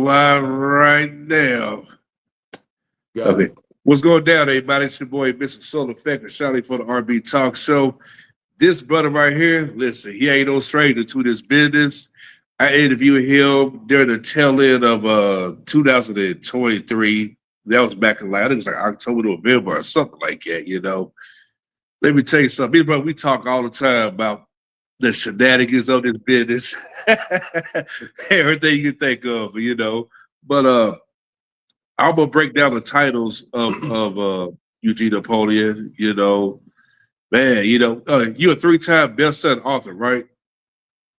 live right now. Got Okay. it. What's going down, everybody? It's your boy, Mr. Soul Effect, and Shouty for the RB Talk Show. This brother right here, listen, he ain't no stranger to this business. I interviewed him during the tail end of 2023. That was back in, like, I think it was like October, November, or something like that, you know. Let me tell you something. Me and brother, we talk all the time about the shenanigans of this business. Everything you can think of, you know. But I'm gonna break down the titles of Eugene Napoleon. You know, man. You know, you're a three-time best-selling author, right?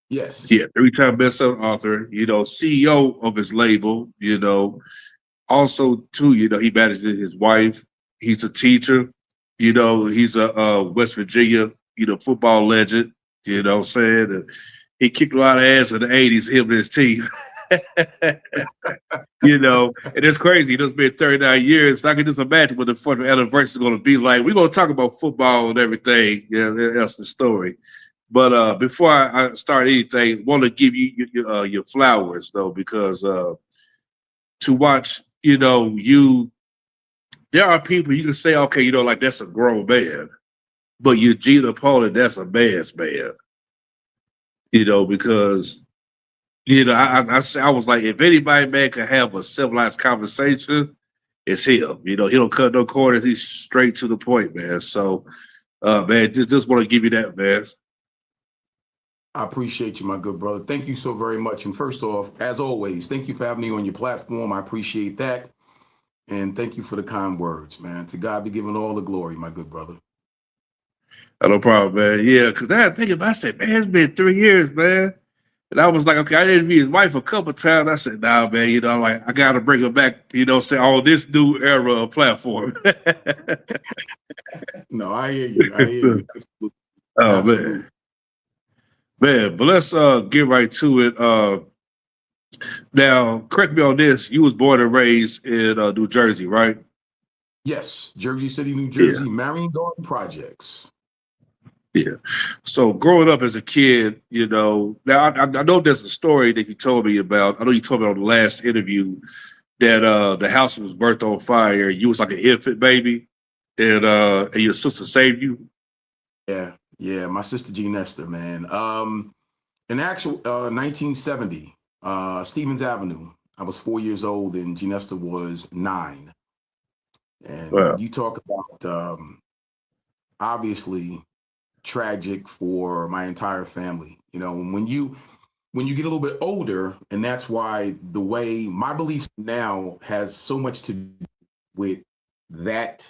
Yeah, Yes. three-time best-selling author. You know, CEO of his label. You know, also too. You know, he manages his wife. He's a teacher. You know, he's a West Virginia, you know, football legend. You know what I'm saying? And he kicked a lot of ass in the 80s, him and his team. You know, and it's crazy. It's been 39 years. I can just imagine what the 40th anniversary is going to be like. We're going to talk about football and everything. Yeah, that's the story. But before I start anything, I want to give you your flowers, though, because to watch, you know, there are people you can say, okay, you know, like that's a grown man, but Eugene Napoleon, that's a man's man, you know, because you know, I was like, if anybody, man, can have a civilized conversation, it's him. You know, he don't cut no corners. He's straight to the point, man. So, man, just want to give you that, man. I appreciate you, my good brother. Thank you so very much. And first off, as always, thank you for having me on your platform. I appreciate that. And thank you for the kind words, man. To God be given all the glory, my good brother. No problem, man. Yeah, because I had to think about it. I said, man, it's been 3 years, man. And I was like, okay, I didn't meet his wife a couple of times. I said, nah, man, you know, like I got to bring her back, you know, say on this new era of platform. No, I hear you. I hear you. Absolutely. Oh, Absolutely. man. But let's get right to it. Now, correct me on this. You was born and raised in New Jersey, right? Yes, Jersey City, New Yeah. Jersey, Marion Garden Projects. Yeah. So growing up as a kid, you know, now I know there's a story that you told me about. I know you told me on the last interview that the house was burnt on fire. You was like an infant baby, and your sister saved you. Yeah, yeah, my sister Jean Esther, man. In actual 1970, Stevens Avenue. I was 4 years old and Jean Esther was 9. And Wow. when you talk about obviously tragic for my entire family, you know, when you get a little bit older, and that's why the way my beliefs now has so much to do with that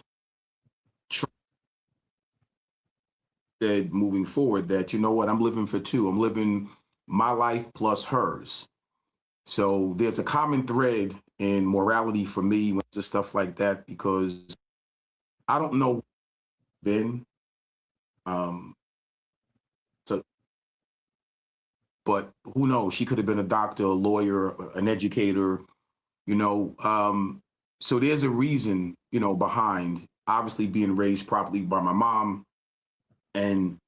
said moving forward that you know what, I'm living for two. I'm living my life plus hers. So there's a common thread in morality for me when just stuff like that because I don't know Ben. Um, so, but who knows? She could have been a doctor, a lawyer, an educator. You know, so there's a reason, you know, behind obviously being raised properly by my mom and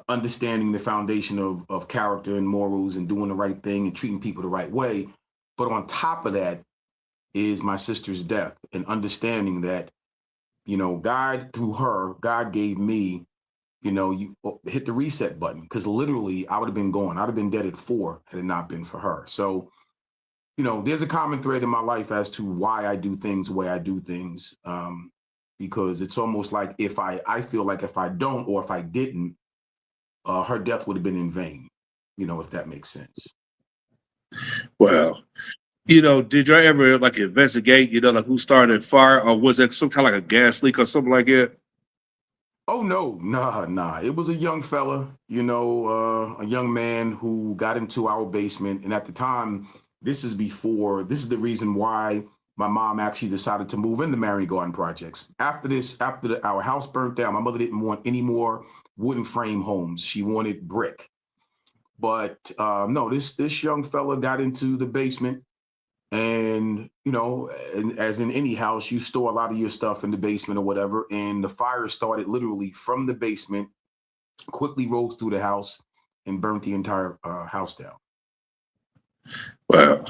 understanding the foundation of character and morals and doing the right thing and treating people the right way. But on top of that is my sister's death and understanding that, you know, God through her, God gave me, you know, you hit the reset button because literally I would have been gone. I'd have been dead at 4 had it not been for her. So, you know, there's a common thread in my life as to why I do things the way I do things. Because it's almost like if I feel like if I don't or if I didn't, her death would have been in vain, you know, if that makes sense. Wow. You know, did you ever like investigate, you know, like who started the fire, or was it some kind of like a gas leak or something like that? Oh no, nah. It was a young fella, you know, a young man who got into our basement. And at the time, this is the reason why my mom actually decided to move into Marion Garden Projects. After this, our house burnt down, my mother didn't want any more wooden frame homes. She wanted brick. But no, this young fella got into the basement. And, you know, and as in any house, you store a lot of your stuff in the basement or whatever. And the fire started literally from the basement, quickly rose through the house and burnt the entire house down. Wow.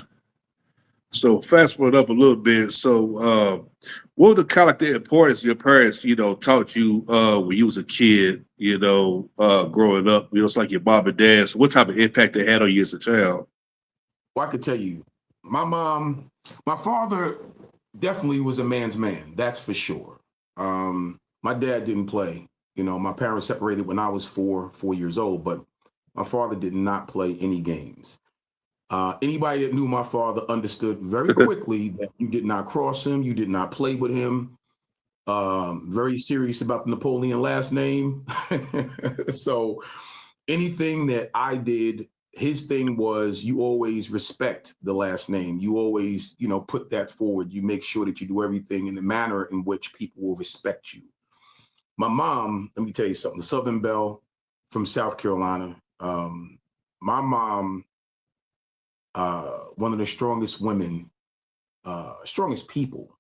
So fast forward up a little bit. So what were the kind of like the importance your parents, taught you when you was a kid, growing up? It's like your mom and dad. So what type of impact they had on you as a child? Well, I could tell you, my father definitely was a man's man. That's for sure. My dad didn't play. My parents separated when I was 4 years old, but my father did not play any games. Anybody that knew my father understood very quickly that you did not cross him, you did not play with him. Very serious about the Napoleon last name. So anything that I did, his thing was you always respect the last name. You always, put that forward. You make sure that you do everything in the manner in which people will respect you. My mom, let me tell you something, the Southern Belle from South Carolina. My mom, one of the strongest women, strongest people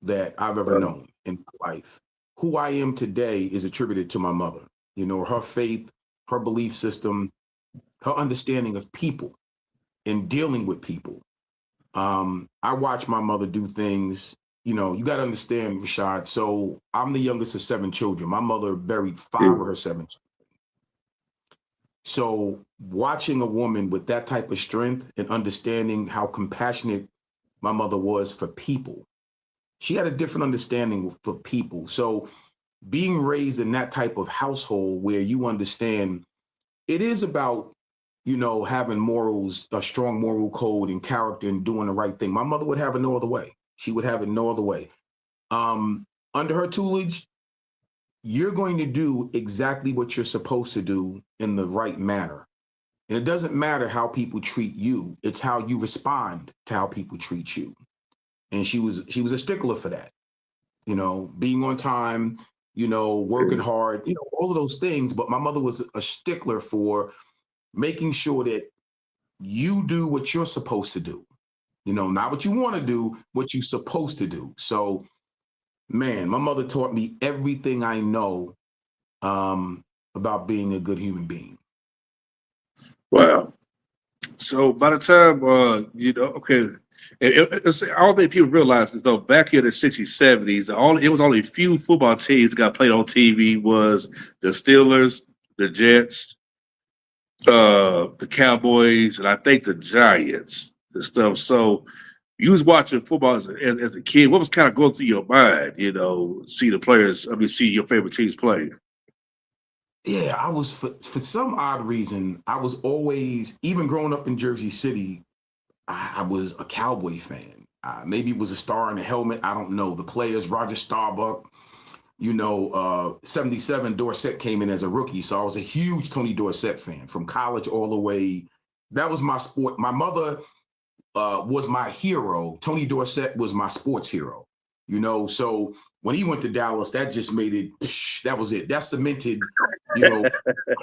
that I've ever known in my life. Who I am today is attributed to my mother. Her faith, her belief system, her understanding of people and dealing with people. I watch my mother do things. You got to understand, Rashad. So I'm the youngest of 7 children. My mother buried 5 of her 7 children. So watching a woman with that type of strength and understanding how compassionate my mother was for people, she had a different understanding for people. So being raised in that type of household where you understand it is about, having morals, a strong moral code and character and doing the right thing. My mother would have it no other way. She would have it no other way. Under her tutelage, you're going to do exactly what you're supposed to do in the right manner. And it doesn't matter how people treat you. It's how you respond to how people treat you. And she was a stickler for that. Being on time, working hard, all of those things. But my mother was a stickler for making sure that you do what you're supposed to do. Not what you want to do, what you're supposed to do. So, man, my mother taught me everything I know about being a good human being. Wow. So by the time, okay, I don't think people realize this though. Back in the '60s, '70s, it was only a few football teams got played on TV. Was the Steelers, the Jets, the Cowboys, and I think the Giants and stuff. So you was watching football as a kid. What was kind of going through your mind? See the players. I mean, see your favorite teams play. Yeah, I was for some odd reason, I was always, even growing up in Jersey City, I was a Cowboy fan. Maybe it was a star in the helmet. I don't know. The players, Roger Starbuck, 77 Dorsett came in as a rookie. So I was a huge Tony Dorsett fan from college all the way. That was my sport. My mother was my hero. Tony Dorsett was my sports hero, so when he went to Dallas, that just made it, that was it. That cemented, my love for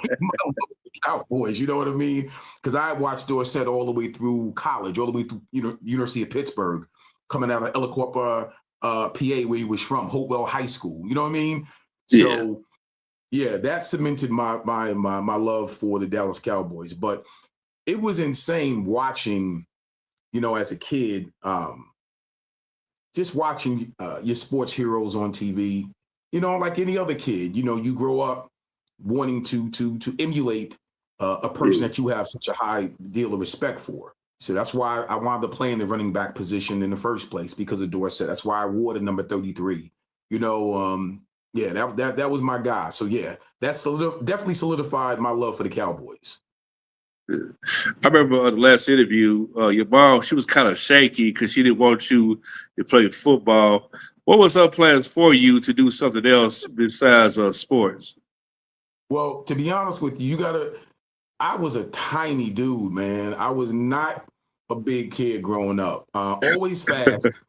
the Cowboys, you know what I mean? Because I watched Dorsett all the way through college, all the way through, University of Pittsburgh, coming out of Ellicott, PA, where he was from, Hopewell High School, you know what I mean? Yeah. So yeah, that cemented my love for the Dallas Cowboys. But it was insane watching, as a kid, just watching your sports heroes on TV, like any other kid, you grow up wanting to emulate a person that you have such a high deal of respect for. So that's why I wound up playing the running back position in the first place, because of Dorsett. That's why I wore the number 33. Yeah, that was my guy. So yeah, definitely solidified my love for the Cowboys. I remember the last interview, your mom, she was kind of shaky because she didn't want you to play football. What was her plans for you to do something else besides sports? Well, to be honest with you, I was a tiny dude, man. I was not a big kid growing up. Always fast.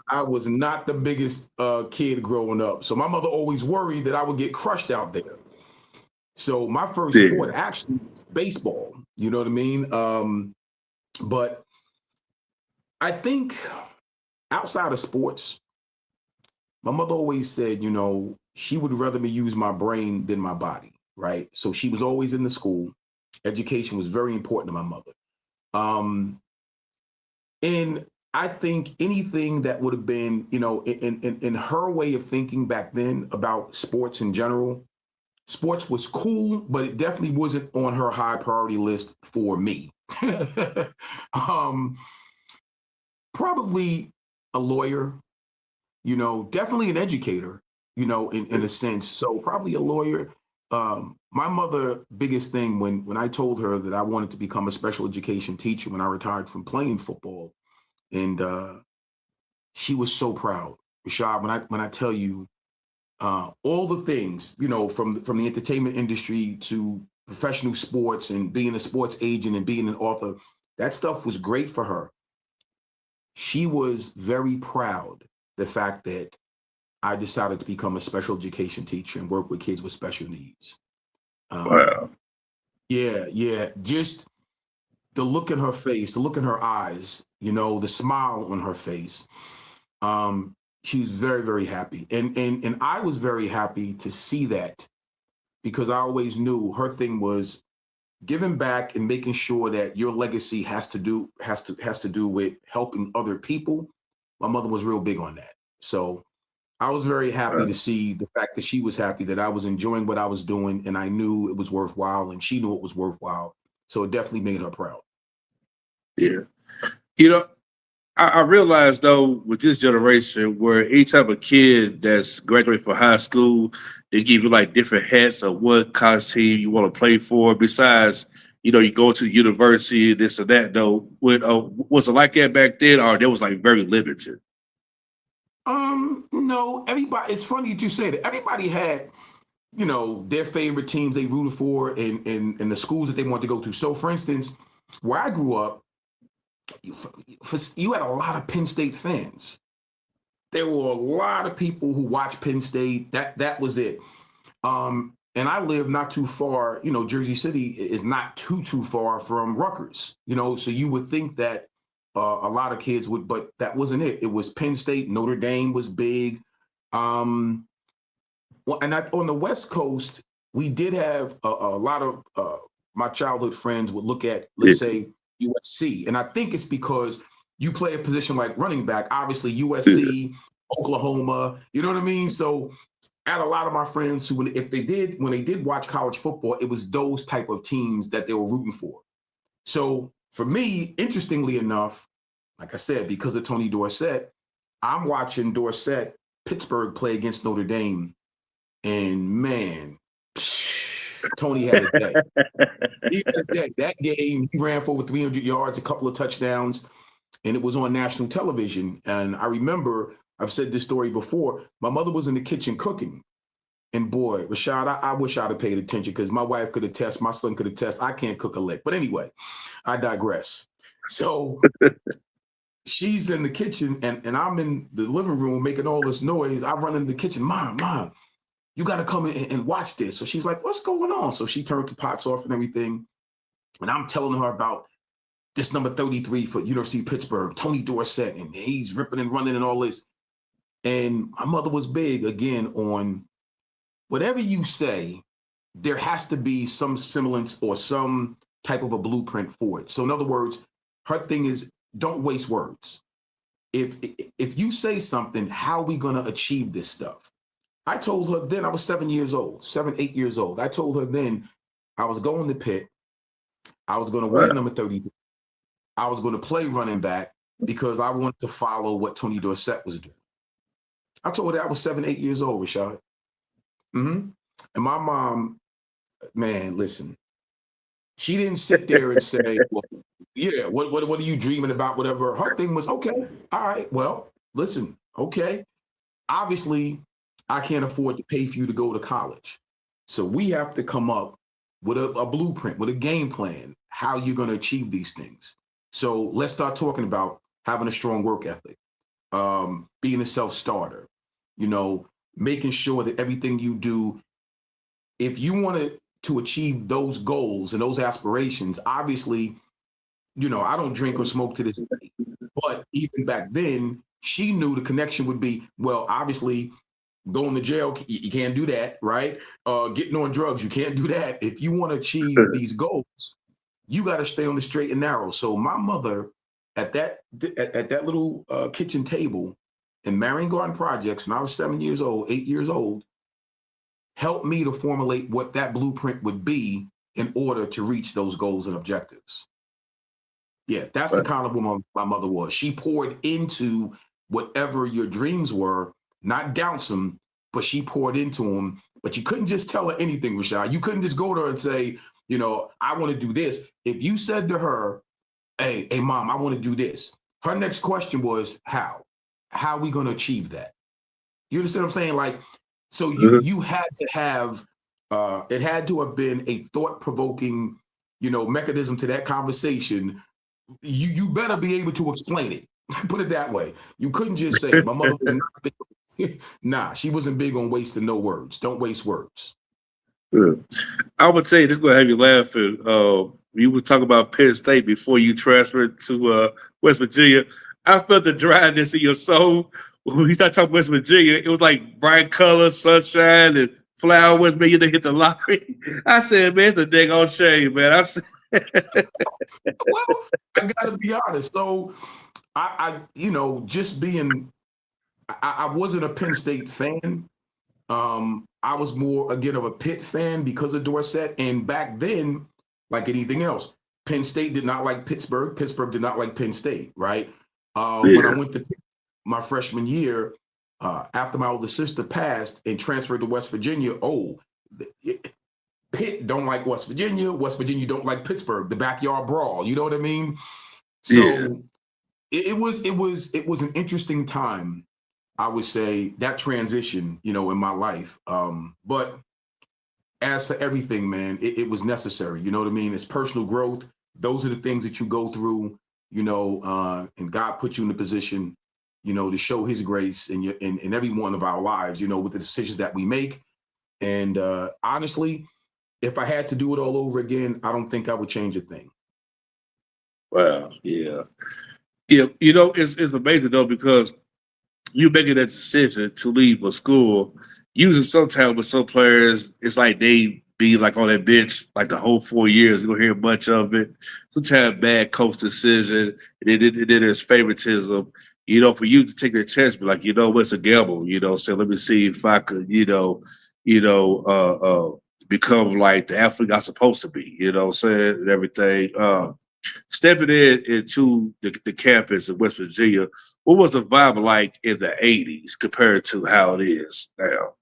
I was not the biggest kid growing up. So my mother always worried that I would get crushed out there. So my first sport Yeah. actually was baseball. You know what I mean? But I think outside of sports, my mother always said, she would rather me use my brain than my body, right? So she was always in the school. Education was very important to my mother. Um, and I think anything that would have been, in her way of thinking back then about sports in general, sports was cool, but it definitely wasn't on her high priority list for me. um, Probably a lawyer, definitely an educator, in a sense. So probably a lawyer. My mother, biggest thing when I told her that I wanted to become a special education teacher when I retired from playing football, and she was so proud. Rashad, when I tell you all the things, from the entertainment industry to professional sports and being a sports agent and being an author, that stuff was great for her. She was very proud the fact that I decided to become a special education teacher and work with kids with special needs. Um, Wow. yeah, yeah, just the look in her face, the look in her eyes, the smile on her face. Um, she was very, very happy, and I was very happy to see that because I always knew her thing was giving back and making sure that your legacy has to do with helping other people. My mother was real big on that, so I was very happy to Wow. see the fact that she was happy that I was enjoying what I was doing, and I knew it was worthwhile, and she knew it was worthwhile. So it definitely made her proud. Yeah. You know, I realize though with this generation where each type of kid that's graduating from high school, they give you like different hats of what college team you want to play for. Besides, you go to university, this or that. Though, was it like that back then, or there was like very limited? No, everybody. It's funny that you say that. Everybody had, their favorite teams they rooted for and the schools that they wanted to go to. So, for instance, where I grew up, you had a lot of Penn State fans. There were a lot of people who watched Penn State. That was it. And I live not too far. Jersey City is not too far from Rutgers. So you would think that a lot of kids would, but that wasn't it. It was Penn State. Notre Dame was big. Um, on the West Coast, we did have a lot of my childhood friends would look at, Yeah. let's say, USC, and I think it's because you play a position like running back. Obviously, Yeah. USC, Oklahoma. You know what I mean? So I had a lot of my friends who, when they did watch college football, it was those type of teams that they were rooting for. So for me, interestingly enough, like I said, because of Tony Dorsett, I'm watching Dorsett Pittsburgh play against Notre Dame, and man, Tony had a day. He had a day. That game, he ran for over 300 yards, a couple of touchdowns, and it was on national television. And I remember, I've said this story before, my mother was in the kitchen cooking. And boy, Rashad, I wish I'd have paid attention because my wife could attest, my son could attest, I can't cook a lick. But anyway, I digress. So she's in the kitchen and I'm in the living room making all this noise. I run into the kitchen, Mom, you got to come in and watch this. So she's like, what's going on? So she turned the pots off and everything. And I'm telling her about this number 33 for University of Pittsburgh, Tony Dorsett, and he's ripping and running and all this. And my mother was big again on whatever you say, there has to be some semblance or some type of a blueprint for it. So in other words, her thing is don't waste words. If you say something, how are we going to achieve this stuff? I told her then I was 7 years old, 8 years old. I told her then I was going to Pitt. I was going to wear Wow. number 30. I was going to play running back because I wanted to follow what Tony Dorsett was doing. I told her I was 8 years old, Rashad. Mm-hmm. And my mom, man, listen, she didn't sit there and say, well, yeah, what are you dreaming about? Whatever. Her thing was, okay, all right, well, listen, okay. Obviously, I can't afford to pay for you to go to college. So we have to come up with a blueprint, with a game plan, how you're going to achieve these things. So let's start talking about having a strong work ethic, being a self-starter, you know, making sure that everything you do, if you want to achieve those goals and those aspirations, obviously, I don't drink or smoke to this day. But even back then, she knew the connection would be, well, obviously, going to jail, you can't do that, right? Getting on drugs, you can't do that. If you want to achieve these goals, you got to stay on the straight and narrow. So my mother at that little kitchen table in Marion Garden Projects when I was 8 years old, helped me to formulate what that blueprint would be in order to reach those goals and objectives. Yeah, that's the kind of woman my mother was. She poured into whatever your dreams were, not doubts them, but she poured into them. But you couldn't just tell her anything, Rashad. You couldn't just go to her and say, I want to do this. If you said to her, hey, mom, I want to do this. Her next question was, how? How are we going to achieve that? You understand what I'm saying? Like, so you had to have, it had to have been a thought-provoking, mechanism to that conversation. You better be able to explain it. Put it that way. You couldn't just say it. My mother was not big. Nah, she wasn't big on wasting no words. Don't waste words. I would say this is gonna have you laughing. You were talking about Penn State before you transferred to West Virginia. I felt the dryness in your soul when we started talking West Virginia. It was like bright colors, sunshine, and flowers. Man, you didn't hit the lottery. I said, man, it's a dang old shame, man. I said, well, I gotta be honest. So I just being, I wasn't a Penn State fan. I was more, again, of a Pitt fan because of Dorsett. And back then, like anything else, Penn State did not like Pittsburgh. Pittsburgh did not like Penn State, right? When I went to Pitt my freshman year, after my older sister passed and transferred to West Virginia, Pitt don't like West Virginia don't like Pittsburgh, the backyard brawl, you know what I mean? So it was an interesting time, I would say, that transition, in my life. But as for everything, man, it was necessary. You know what I mean? It's personal growth. Those are the things that you go through, and God put you in a position, to show his grace in every one of our lives, with the decisions that we make. And honestly, if I had to do it all over again, I don't think I would change a thing. wow, yeah. Yeah, it's amazing though, because you making that decision to leave a school. Usually, sometimes with some players, it's like they be like on that bench like the whole 4 years. You don't hear much of it. Sometimes bad coach decision, and then there's favoritism. For you to take that chance, be like, what's a gamble? So let me see if I could, become like the athlete I'm supposed to be. What I'm saying, and everything. Stepping into the campus in West Virginia, what was the vibe like in the 80s compared to how it is now?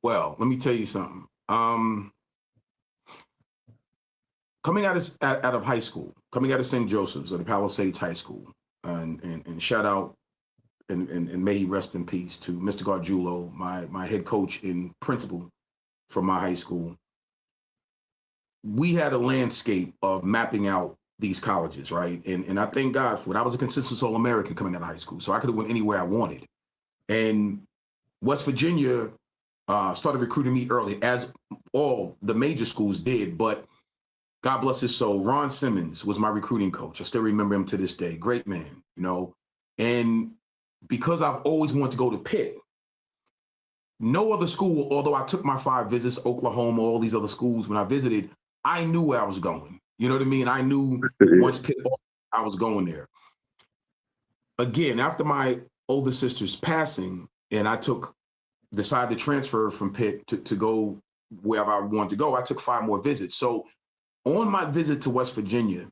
Well, let me tell you something. Coming out of high school, coming out of St. Joseph's or the Palisades High School, and shout out and may he rest in peace to Mr. Gargiulo, my head coach and principal from my high school. We had a landscape of mapping out these colleges, right? And I thank God for it. I was a consistent All-American coming out of high school, so I could have went anywhere I wanted. And West Virginia started recruiting me early, as all the major schools did, but God bless his soul, Ron Simmons was my recruiting coach. I still remember him to this day. Great man, And because I've always wanted to go to Pitt, no other school, although I took my 5 visits, Oklahoma, all these other schools, when I visited, I knew where I was going. You know what I mean? I knew once Pitt, I was going there. Again, after my older sister's passing, and I decided to transfer from Pitt to go wherever I wanted to go, I took 5 more visits. So on my visit to West Virginia,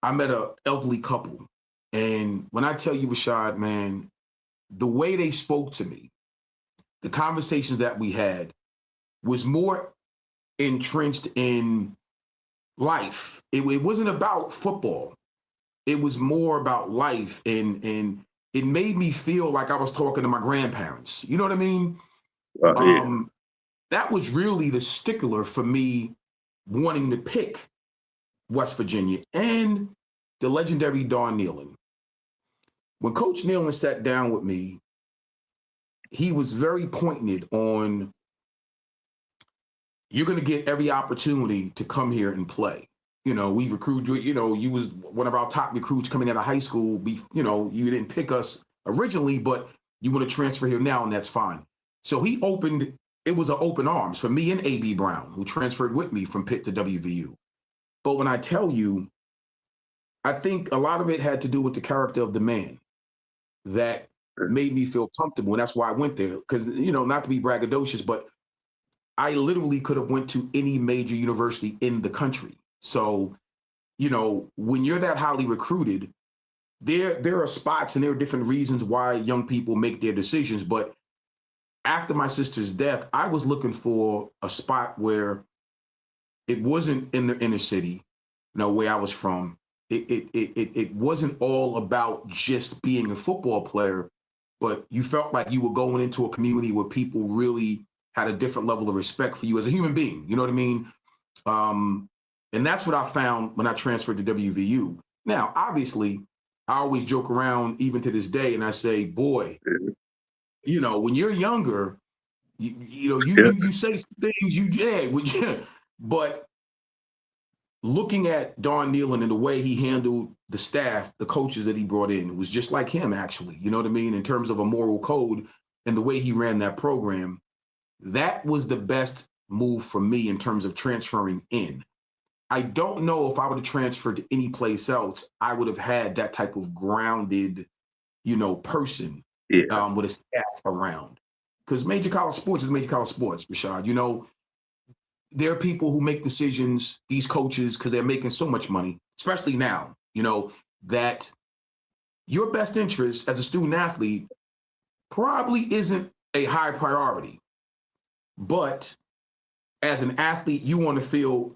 I met an elderly couple. And when I tell you, Rashad, man, the way they spoke to me, the conversations that we had was more entrenched in life. It wasn't about football. It was more about life. And it made me feel like I was talking to my grandparents. You know what I mean? That was really the stickler for me wanting to pick West Virginia and the legendary Don Nehlen. When Coach Nehlen sat down with me, he was very pointed on, you're going to get every opportunity to come here and play. We recruited you, you was one of our top recruits coming out of high school. You didn't pick us originally, but you want to transfer here now, and that's fine. So it was an open arms for me and A.B. Brown, who transferred with me from Pitt to WVU. But when I tell you, I think a lot of it had to do with the character of the man that made me feel comfortable. And that's why I went there. Because, not to be braggadocious, but I literally could have went to any major university in the country. So, when you're that highly recruited, there are spots and there are different reasons why young people make their decisions. But after my sister's death, I was looking for a spot where it wasn't in the inner city, where I was from. It wasn't all about just being a football player, but you felt like you were going into a community where people really had a different level of respect for you as a human being. You know what I mean? And that's what I found when I transferred to WVU. Now, obviously, I always joke around even to this day, and I say, boy, when you're younger, you say some things but looking at Don Nealon and the way he handled the staff, the coaches that he brought in, it was just like him, actually. You know what I mean? In terms of a moral code and the way he ran that program, that was the best move for me in terms of transferring in. I don't know if I would have transferred to any place else, I would have had that type of grounded, person Yeah. with a staff around. Because major college sports is major college sports, Rashad. There are people who make decisions, these coaches, because they're making so much money, especially now, that your best interest as a student athlete probably isn't a high priority. But as an athlete, you want to feel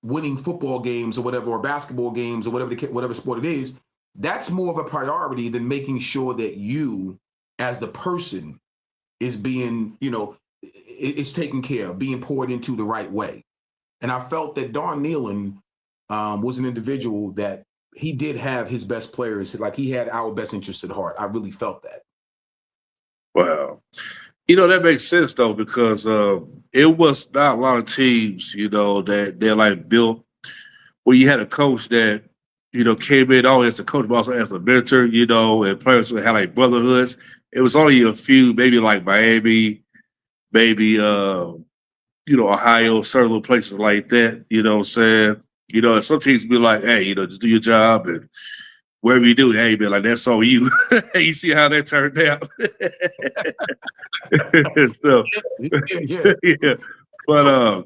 winning football games or whatever, or basketball games or whatever sport it is. That's more of a priority than making sure that you, as the person, is being, it's taken care of, being poured into the right way. And I felt that Don Nealon was an individual that he did have his best players, like he had our best interests at heart. I really felt that. Wow. That makes sense though, because it was not a lot of teams, that they're like built where you had a coach that, came in only as a coach, but also as a mentor, and players who had like brotherhoods. It was only a few, maybe like Miami, maybe Ohio, certain little places like that, what I'm saying? And some teams be like, hey, just do your job, and whatever you do, hey, man, like that's on you. You see how that turned out. So Yeah. yeah. But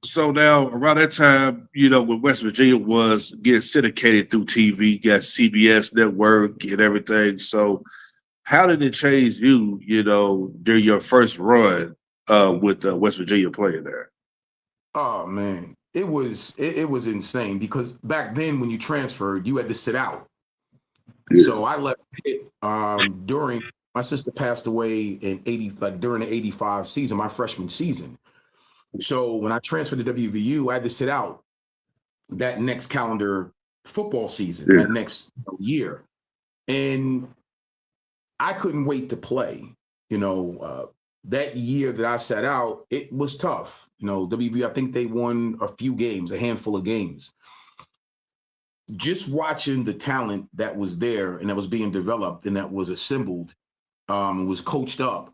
so now around that time, when West Virginia was getting syndicated through TV, got CBS network and everything. So how did it change you, during your first run with West Virginia playing there? Oh man, it was insane because back then when you transferred, you had to sit out. Yeah. So I left Pitt during my sister passed away in 80, like during the 85 season, my freshman season. So when I transferred to WVU, I had to sit out that next calendar football season, Yeah. that next year. And I couldn't wait to play. That year that I sat out, it was tough. WVU, I think they won a few games, a handful of games. Just watching the talent that was there and that was being developed and that was assembled, was coached up,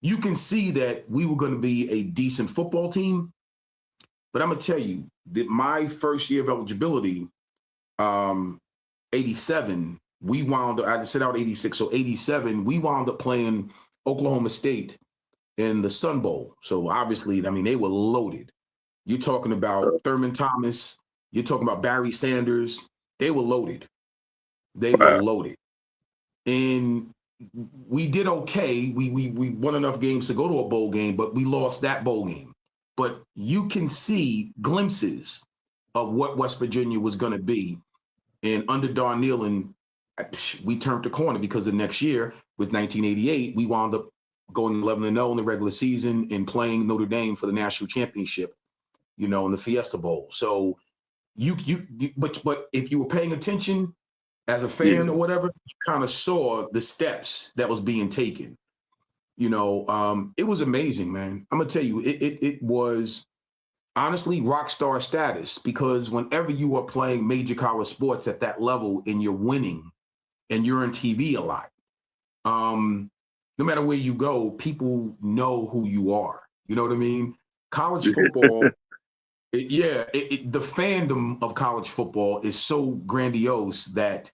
you can see that we were going to be a decent football team. But I'm gonna tell you that my first year of eligibility, 87, we wound up, I had to sit out 86. So 87, we wound up playing Oklahoma State in the Sun Bowl. So obviously, I mean, they were loaded. You're talking about Thurman Thomas, you're talking about Barry Sanders. They were loaded. They were Wow. loaded. And we did okay. We won enough games to go to a bowl game, but we lost that bowl game. But you can see glimpses of what West Virginia was going to be. And under Don Nealon, we turned the corner because the next year, with 1988, we wound up going 11-0 in the regular season and playing Notre Dame for the national championship, in the Fiesta Bowl. So but if you were paying attention as a fan Yeah. or whatever, you kind of saw the steps that was being taken. It was amazing, man. I'm gonna tell you, it was honestly rock star status because whenever you are playing major college sports at that level and you're winning and you're on TV a lot, no matter where you go, people know who you are. You know what I mean? College football The fandom of college football is so grandiose that,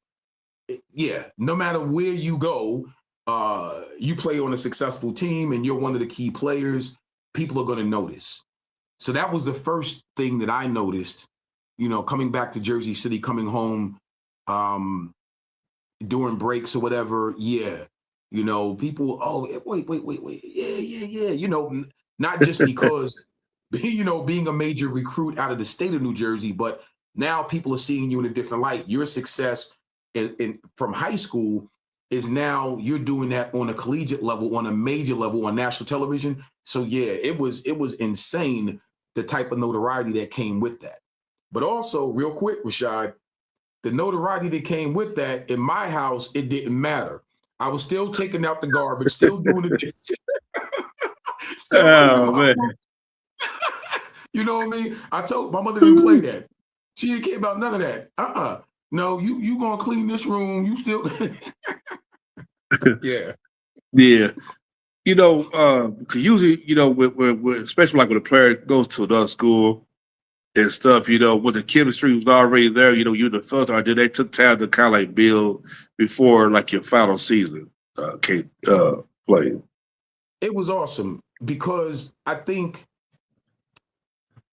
no matter where you go, you play on a successful team and you're one of the key players, people are going to notice. So that was the first thing that I noticed, coming back to Jersey City, coming home, during breaks or whatever. People, oh, wait. Yeah. Not just because, being a major recruit out of the state of New Jersey, but now people are seeing you in a different light. Your success from high school is now you're doing that on a collegiate level, on a major level, on national television. So it was insane, the type of notoriety that came with that. But also, real quick, Rashad, the notoriety that came with that, in my house, it didn't matter. I was still taking out the garbage, still doing the dishes, still cleaning Oh my man. room. You know what I mean? I told my mother didn't play that. She didn't care about none of that. No, you gonna clean this room. You still yeah. Yeah. 'Cause usually, with especially like when a player goes to another school and stuff, when the chemistry was already there, you the filter, did they took time to kind of like build before like your final season came play. It was awesome because I think,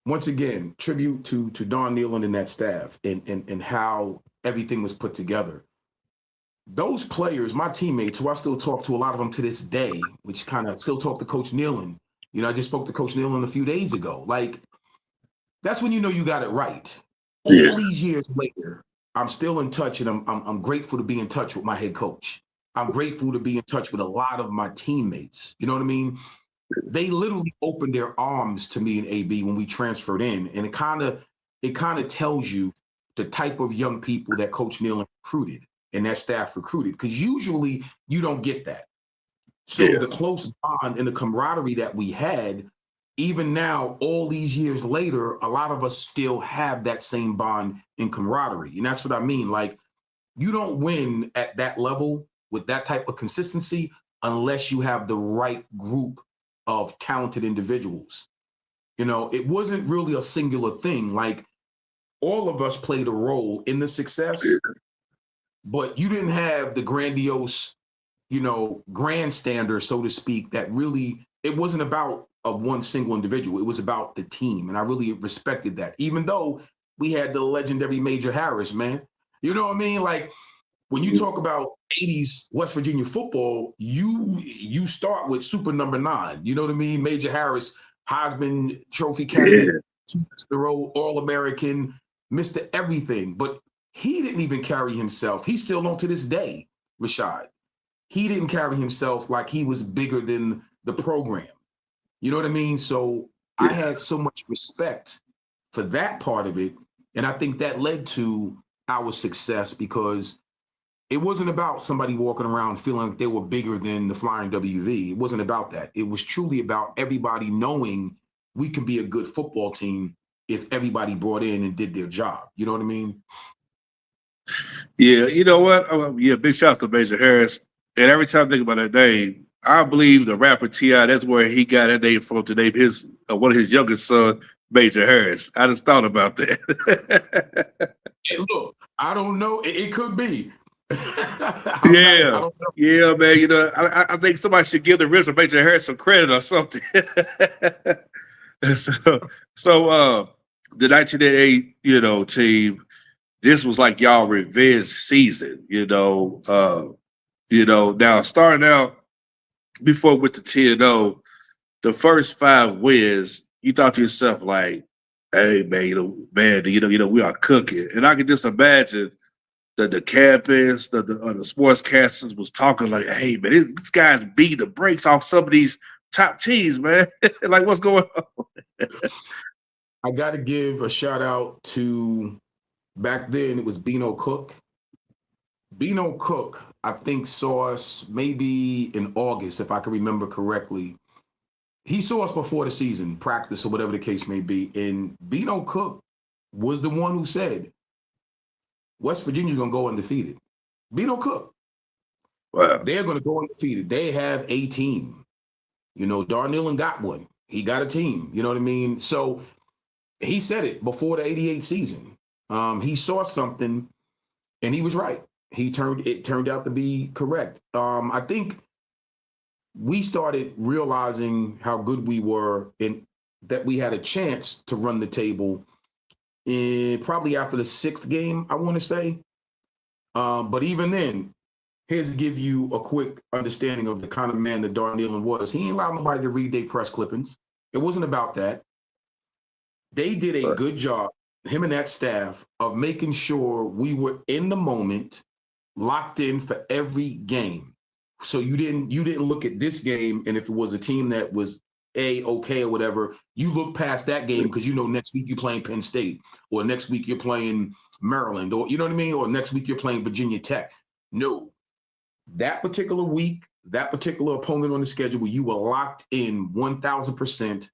once again, tribute to Don Nealon and that staff, and how everything was put together. Those players, my teammates, who I still talk to, a lot of them to this day, which kind of still talk to Coach Nealon. I just spoke to Coach Nealon a few days ago. Like, that's when you got it right. Yeah. All these years later, I'm still in touch, and I'm grateful to be in touch with my head coach. I'm grateful to be in touch with a lot of my teammates. You know what I mean? They literally opened their arms to me and AB when we transferred in, and it kind of tells you the type of young people that Coach Nealon recruited and that staff recruited, because usually you don't get that. So the close bond and the camaraderie that we had, even now, all these years later, a lot of us still have that same bond and camaraderie. And that's what I mean. Like, you don't win at that level with that type of consistency unless you have the right group of talented individuals. It wasn't really a singular thing. Like, all of us played a role in the success, but you didn't have the grandiose, grandstander, so to speak, that really, it wasn't about one single individual. It was about the team. And I really respected that, even though we had the legendary Major Harris, man. You know what I mean? Like, when you talk about 80s West Virginia football, you start with Super Number 9. You know what I mean? Major Harris, Heisman Trophy candidate, All-American, Mr. Everything. But he didn't even carry himself. He's still on to this day, Rashad. He didn't carry himself like he was bigger than the program. You know what I mean? So I had so much respect for that part of it. And I think that led to our success, because it wasn't about somebody walking around feeling like they were bigger than the Flying WV. It wasn't about that. It was truly about everybody knowing we could be a good football team if everybody brought in and did their job. You know what I mean? Yeah, you know what? Big shout out to Major Harris. And every time I think about that name, I believe the rapper T.I., that's where he got that name from, to name his one of his youngest son, Major Harris. I just thought about that. Hey, look, I don't know. It could be. I don't know. Yeah, man. I think somebody should give the original Major Harris some credit or something. so the 1988, team, this was like y'all revenge season, now starting out before with the 10-0, the first 5 wins, you thought to yourself like, hey man, we are cooking. And I can just imagine the campus, the sportscasters was talking like, hey man, this guy's beating the brakes off some of these top teams, man. Like, what's going on? I got to give a shout out to, back then it was Beano Cook. Beano Cook, I think, saw us maybe in August, if I can remember correctly. He saw us before the season, practice or whatever the case may be. And Beano Cook was the one who said, West Virginia's going to go undefeated. Beano Cook. Wow. They're going to go undefeated. They have a team. Don Nealon got one. He got a team. You know what I mean? So he said it before the '88 season. He saw something, and he was right. It turned out to be correct. I think we started realizing how good we were and that we had a chance to run the table in probably after the 6th game, I want to say. But even then, here's to give you a quick understanding of the kind of man that Don Nehlen was. He ain't allowed nobody to read their press clippings. It wasn't about that. They did a good job, him and that staff, of making sure we were in the moment, locked in for every game. So you didn't look at this game, and if it was a team that was okay or whatever, you look past that game because you know next week you're playing Penn State, or next week you're playing Maryland, or you know what I mean, or next week you're playing Virginia Tech. No, that particular week, that particular opponent on the schedule, you were locked in 1,000%,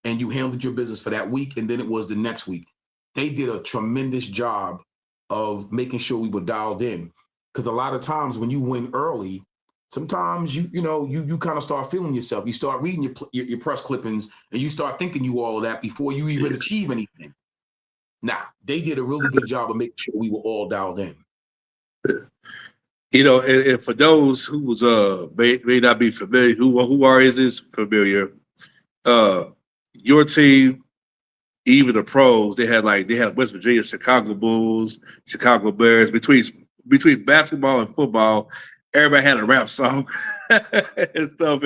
and you handled your business for that week, and then it was the next week. They did a tremendous job of making sure we were dialed in, because a lot of times when you win early, sometimes you kind of start feeling yourself. You start reading your press clippings, and you start thinking you all of that before you even achieve anything. Nah, they did a really good job of making sure we were all dialed in. You know, and for those who was may not be familiar, who are is this familiar? Your team, even the pros, they had West Virginia, Chicago Bulls, Chicago Bears. Between basketball and football, everybody had a rap song and stuff.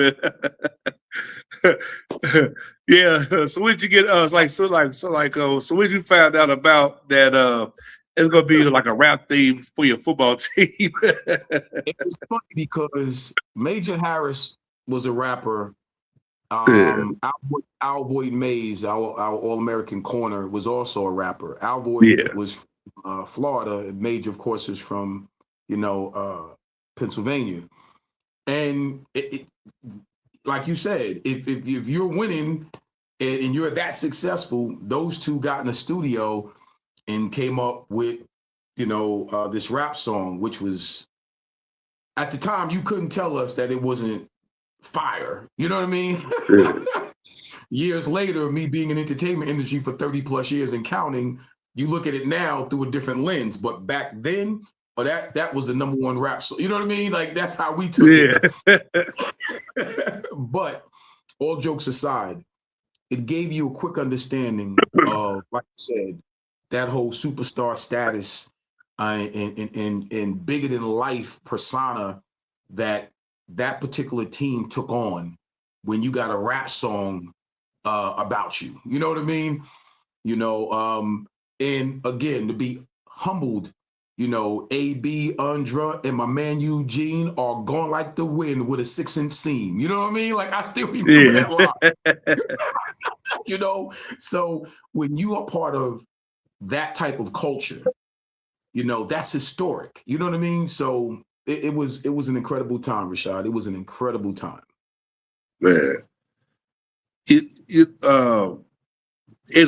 Yeah. So when did you get so when you found out about that it's gonna be like a rap theme for your football team? It was funny because Major Harris was a rapper. Al Voight Mays, our All-American corner, was also a rapper. Al Voight was Florida. Major, of course, is from Pennsylvania. And it like you said, if you're winning and you're that successful, those two got in the studio and came up with this rap song, which was, at the time, you couldn't tell us that it wasn't fire. You know what I mean? Years later, me being in the entertainment industry for 30 plus years and counting, you look at it now through a different lens. But back then, that was the #1 rap song. You know what I mean? Like, that's how we took it. But all jokes aside, it gave you a quick understanding of, like I said, that whole superstar status and bigger than life persona that particular team took on when you got a rap song about you. You know what I mean? And again, to be humbled, AB, Andra, and my man Eugene are gone like the wind with a 6-inch seam. You know what I mean? Like, I still remember that line. So when you are part of that type of culture, that's historic. You know what I mean? So it was an incredible time, Rashad. It was an incredible time. Man, is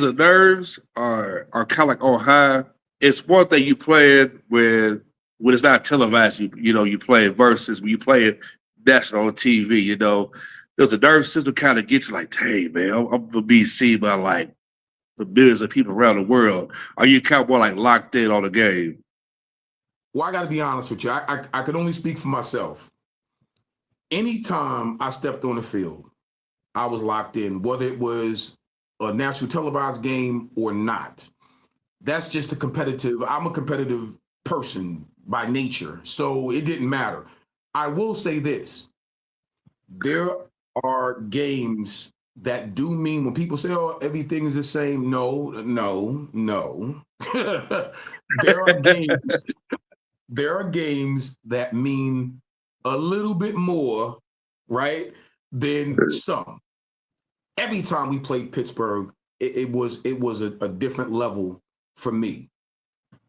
the nerves are kind of like on high. It's one thing you play it when it's not televised. You play it versus when you play it national on TV. There's a nervous system kind of gets you like, hey man, I'm gonna be seen by like the millions of people around the world. Are you kind of more like locked in on the game? Well, I got to be honest with you. I could only speak for myself. Anytime I stepped on the field, I was locked in, whether it was a national televised game or not. That's just I'm a competitive person by nature, so it didn't matter. I will say this. There are games that do mean, when people say, oh, everything is the same. No. There are games that mean a little bit more, right, than some. Every time we played Pittsburgh, it was a different level for me.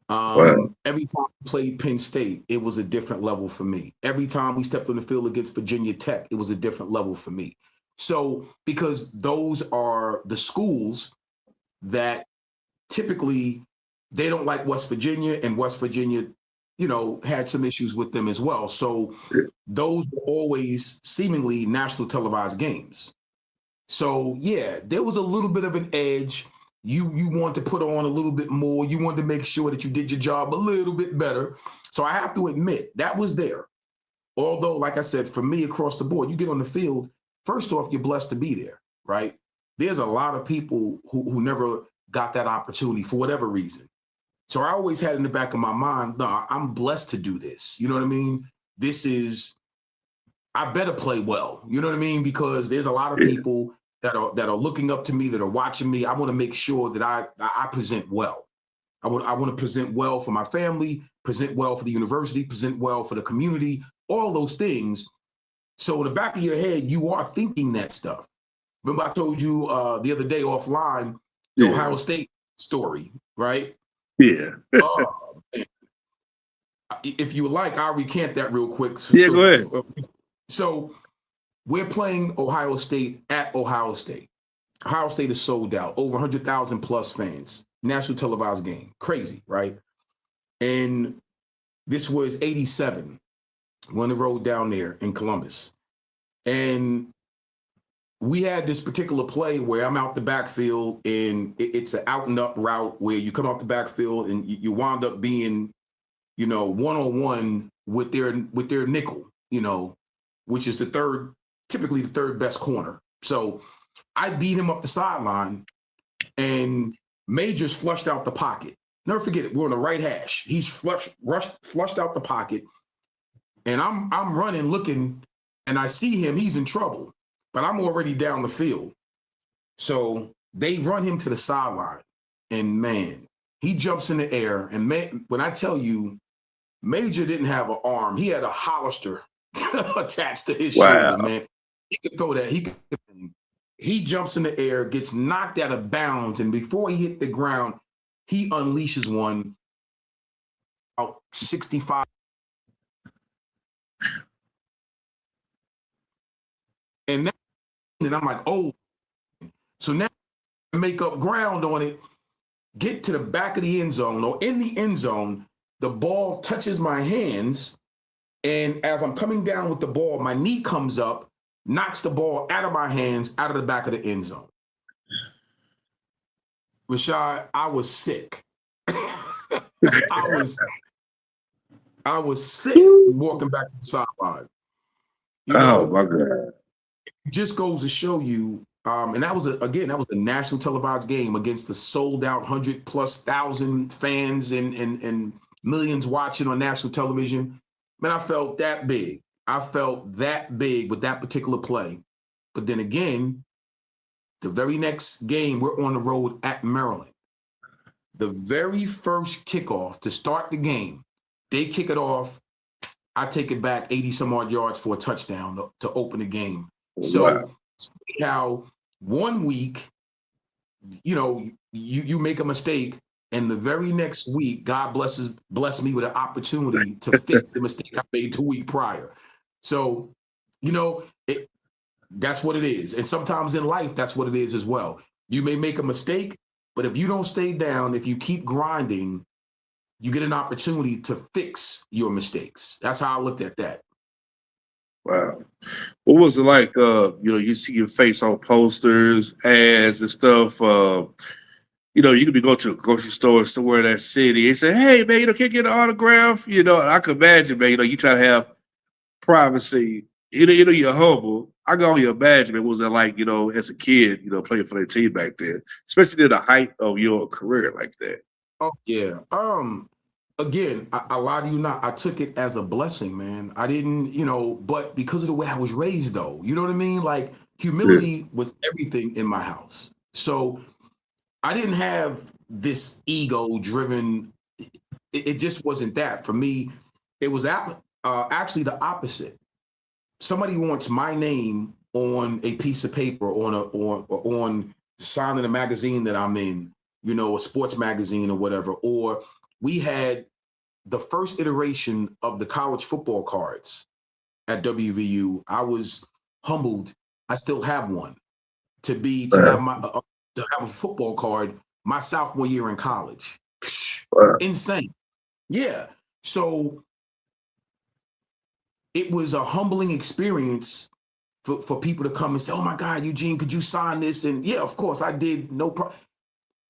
Every time we played Penn State, it was a different level for me. Every time we stepped on the field against Virginia Tech, it was a different level for me. So, because those are the schools that typically they don't like West Virginia, and West Virginia, had some issues with them as well. So those were always seemingly national televised games. So yeah, there was a little bit of an edge. You want to put on a little bit more. You want to make sure that you did your job a little bit better. So I have to admit that was there. Although, like I said, for me across the board, you get on the field, first off, you're blessed to be there, right? There's a lot of people who never got that opportunity for whatever reason. So I always had in the back of my mind, no, I'm blessed to do this. You know what I mean? I better play well. You know what I mean? Because there's a lot of people that are looking up to me, that are watching me. I want to make sure that I present well. I want to present well for my family, present well for the university, present well for the community, all those things. So in the back of your head, you are thinking that stuff. Remember I told you the other day offline, the Ohio State story, right? Yeah. If you would like, I'll recant that real quick. Go ahead. So we're playing Ohio State at Ohio State. Ohio State is sold out, over 100,000 plus fans, national televised game. Crazy, right? And this was 87, on the road down there in Columbus. And we had this particular play where I'm out the backfield, and it's an out and up route where you come out the backfield and you wound up being, one-on-one with their nickel, which is typically the third best corner. So I beat him up the sideline, and Majors flushed out the pocket. Never forget it. We're on the right hash. He's flushed out the pocket, and I'm running, looking, and I see him. He's in trouble, but I'm already down the field. So they run him to the sideline, and man, he jumps in the air. And man, when I tell you, Major didn't have an arm. He had a Hollister attached to his shoulder, man. He could throw that. He jumps in the air, gets knocked out of bounds, and before he hit the ground, he unleashes one about 65. And I'm like, oh. So now I make up ground on it, get to the back of the end zone, or in the end zone, the ball touches my hands. And as I'm coming down with the ball, my knee comes up, knocks the ball out of my hands, out of the back of the end zone. Rashad, I was sick. I was sick walking back to the sideline. Oh my God. It just goes to show you, and that was a national televised game against the sold out 100,000+ fans and millions watching on national television. Man, I felt that big. I felt that big with that particular play. But then again, the very next game, we're on the road at Maryland. The very first kickoff to start the game, they kick it off. I take it back 80 some odd yards for a touchdown to open the game. So how 1 week, you make a mistake, and the very next week, God bless me with an opportunity to fix the mistake I made 2 weeks prior. So, that's what it is. And sometimes in life, that's what it is as well. You may make a mistake, but if you don't stay down, if you keep grinding, you get an opportunity to fix your mistakes. That's how I looked at that. Wow. What was it like, you see your face on posters, ads and stuff. You could be going to a grocery store somewhere in that city and say, hey, man, can't get an autograph? I could imagine, man, you try to have privacy. You're humble. I can only imagine what was it like, as a kid, playing for their team back then, especially at the height of your career like that. Oh, yeah. Again, I lie to you not. I took it as a blessing, man. I didn't, but because of the way I was raised, though, you know what I mean? Like, humility was everything in my house. So I didn't have this ego-driven. It just wasn't that. For me, it was actually the opposite. Somebody wants my name on a piece of paper, on signing a magazine that I'm in, a sports magazine or whatever. Or we had the first iteration of the college football cards at WVU. I was humbled. I still have one to have a football card my sophomore year in college. Insane. Yeah. So it was a humbling experience for people to come and say, oh my God, Eugene, could you sign this? And yeah, of course I did. No problem.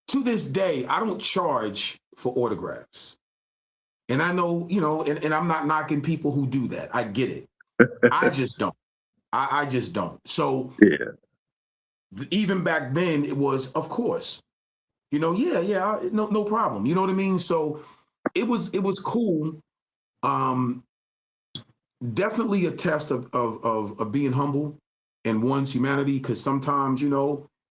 to this day, I don't charge for autographs. And I know, and I'm not knocking people who do that. I get it. I just don't. I just don't. So Yeah. even back then, it was, of course, no problem. You know what I mean? So it was cool. Um, Definitely a test of being humble and one's humanity, because sometimes,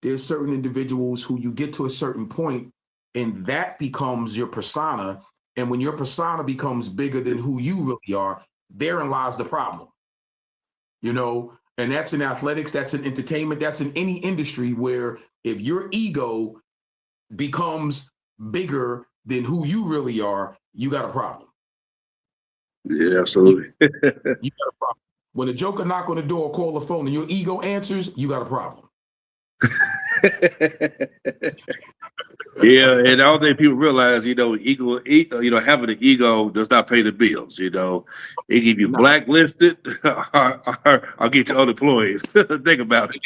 there's certain individuals who you get to a certain point and that becomes your persona. And when your persona becomes bigger than who you really are, therein lies the problem. And that's in athletics, that's in entertainment, that's in any industry where if your ego becomes bigger than who you really are, you got a problem. Yeah, You, absolutely. you got a problem. When a joker knock on the door, call the phone, and your ego answers, you got a problem. Yeah, and I don't think people realize, having an ego does not pay the bills. It give you No. blacklisted, or get you unemployed. Think about it.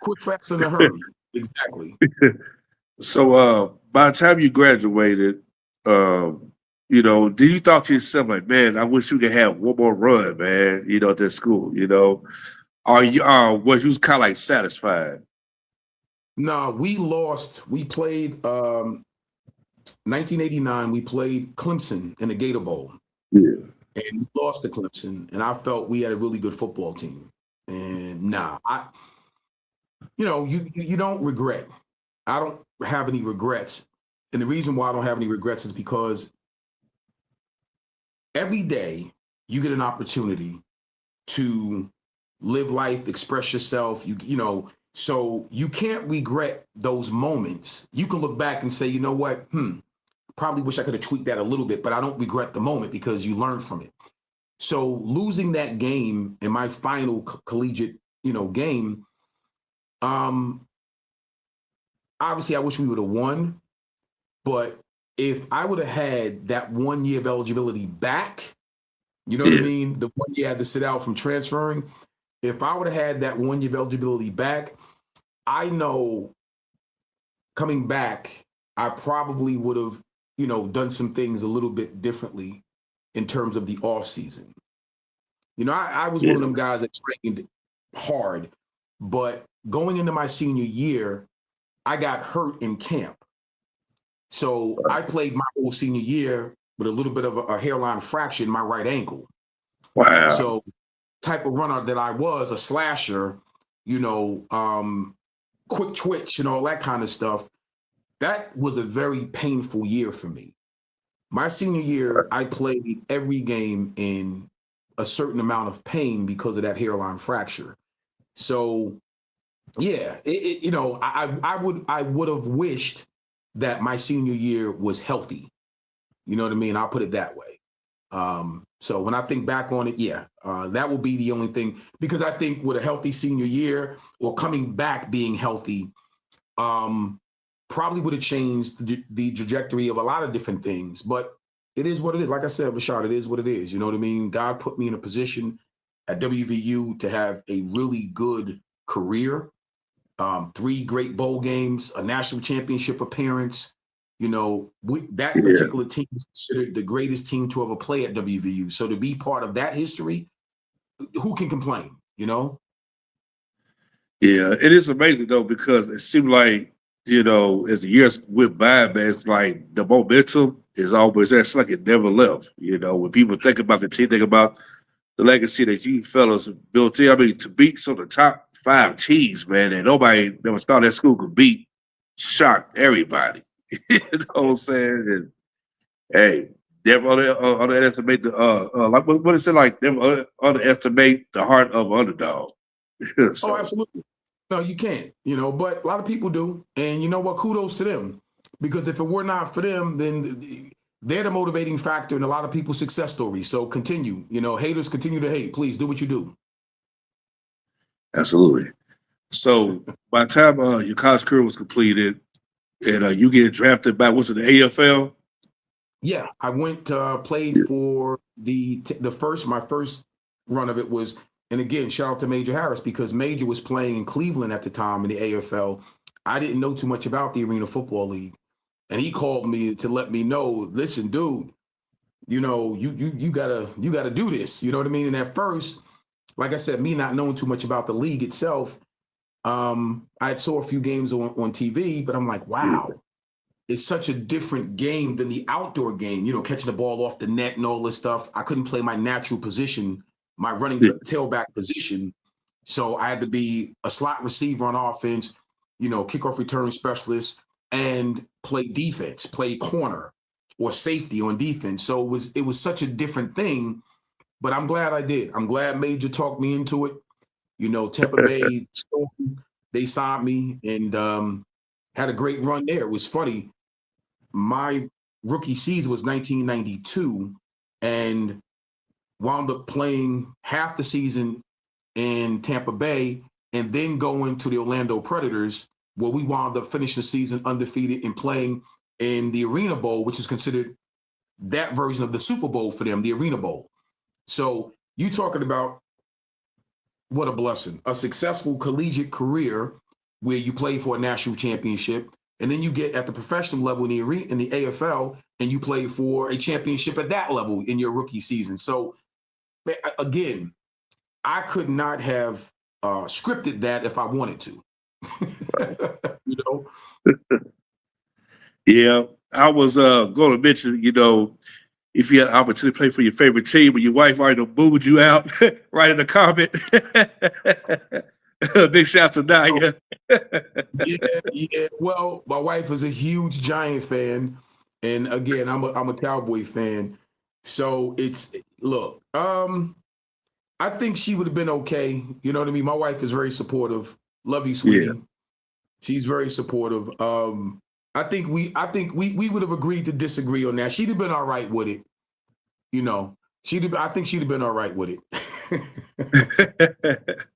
Quick, fast, in a hurry. Exactly. So, by the time you graduated, did you thought to yourself like, man, I wish you could have one more run, man, at this school, or was you kind of like satisfied? No, we lost. We played 1989. We played Clemson in the Gator Bowl, Yeah. and we lost to Clemson. And I felt we had a really good football team. And you don't regret. I don't have any regrets. And the reason why I don't have any regrets is because every day you get an opportunity to live life, express yourself. So you can't regret those moments. You can look back and say, you know what? Probably wish I could have tweaked that a little bit, but I don't regret the moment because you learned from it. So losing that game in my final collegiate, game, obviously I wish we would have won, but if I would have had that 1 year of eligibility back, you know what I Yeah. mean? The 1 year I had to sit out from transferring. If I would have had that 1 year of eligibility back, I know coming back, I probably would have, done some things a little bit differently in terms of the off season. I was one of Yeah. them guys that trained hard, but going into my senior year, I got hurt in camp. So I played my whole senior year with a little bit of a hairline fracture in my right ankle. Wow. So type of runner that I was, a slasher, quick twitch and all that kind of stuff. That was a very painful year for me. My senior year, I played every game in a certain amount of pain because of that hairline fracture. So yeah, I would have wished that my senior year was healthy. You know what I mean? I'll put it that way. So when I think back on it, that will be the only thing, because I think with a healthy senior year or coming back being healthy, probably would have changed the trajectory of a lot of different things. But it is what it is. Like I said, Rashad, it is what it is. You know what I mean? God put me in a position at WVU to have a really good career. 3 great bowl games, a national championship appearance. That Yeah. particular team is considered the greatest team to ever play at WVU. So to be part of that history, who can complain? Yeah. It is amazing though, because it seemed like, as the years went by, man, it's like the momentum is always there. It's like it never left. When people think about the team, think about the legacy that you fellas built in. I mean, to beat some of the top 5 teams, man, and nobody never thought that school could beat, shocked everybody. You know what I'm saying? And hey, never underestimate the like what is it like? Never underestimate the heart of an underdog. Oh, So absolutely. No, you can't, but a lot of people do. And you know what? Kudos to them. Because if it were not for them, then they're the motivating factor in a lot of people's success stories. So continue. Haters continue to hate. Please do what you do. absolutely. So by the time your college career was completed and you get drafted by what's it, the AFL? Yeah, I went played for my first run of it was, and again, shout out to Major Harris, because Major was playing in Cleveland at the time in the AFL. I didn't know too much about the Arena Football League. And he called me to let me know, listen, dude, you know, you gotta do this. You know what I mean? And at first, like I said, me not knowing too much about the league itself, I saw a few games on TV, but I'm like, wow, it's such a different game than the outdoor game, you know, catching the ball off the net and all this stuff. I couldn't play my natural position, my running tailback position. So I had to be a slot receiver on offense, you know, kickoff return specialist, and play defense, play corner or safety on defense. So it was such a different thing, but I'm glad I did. I'm glad Major talked me into it. You know, Tampa Bay, they signed me and had a great run there. It was funny. My rookie season was 1992 and wound up playing half the season in Tampa Bay and then going to the Orlando Predators, where we wound up finishing the season undefeated and playing in the Arena Bowl, which is considered that version of the Super Bowl for them, the Arena Bowl. So you talking about what a blessing, a successful collegiate career where you play for a national championship, and then you get at the professional level in the AFL, and you play for a championship at that level in your rookie season. So again, I could not have scripted that if I wanted to. You know? Yeah, I was going to mention, you know, if you had an opportunity to play for your favorite team, but your wife already booed you out, right in the comment. Big shout to Naya. Yeah. Well, my wife is a huge Giant fan, and again, I'm a Cowboy fan. So look. I think she would have been okay. You know what I mean? My wife is very supportive. Love you, sweetie. Yeah. She's very supportive. I think we would have agreed to disagree on that. She'd have been all right with it. You know, I think she'd have been all right with it.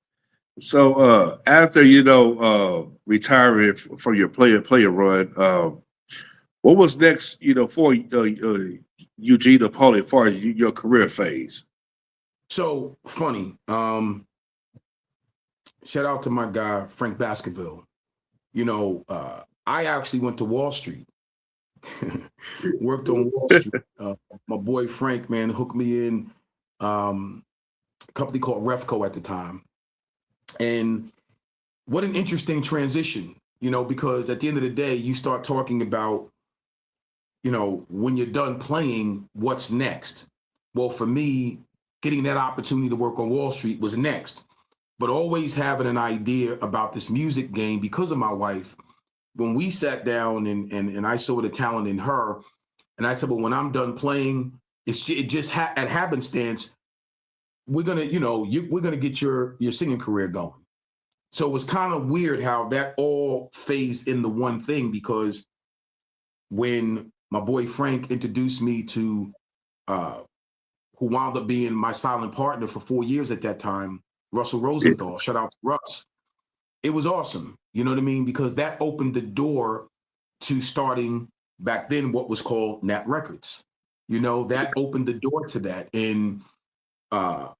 So after, you know, retiring from your player run, what was next, you know, for Eugene Napoleon as far as your career phase? So funny. Shout out to my guy, Frank Baskerville. You know, I actually went to Wall Street, worked on Wall Street. My boy Frank, man, hooked me in a company called Refco at the time. And what an interesting transition, you know, because at the end of the day, you start talking about, you know, when you're done playing, what's next? Well, for me, getting that opportunity to work on Wall Street was next. But always having an idea about this music game because of my wife, when we sat down and I saw the talent in her, and I said, well, when I'm done playing, it just at happenstance, we're gonna, you know, we're gonna get your singing career going. So it was kind of weird how that all phased into one thing, because when my boy Frank introduced me to who wound up being my silent partner for 4 years at that time, Russell Rosenthal, shout out to Russ. It was awesome, you know what I mean? Because that opened the door to starting back then what was called Nat Records. You know, that opened the door to that and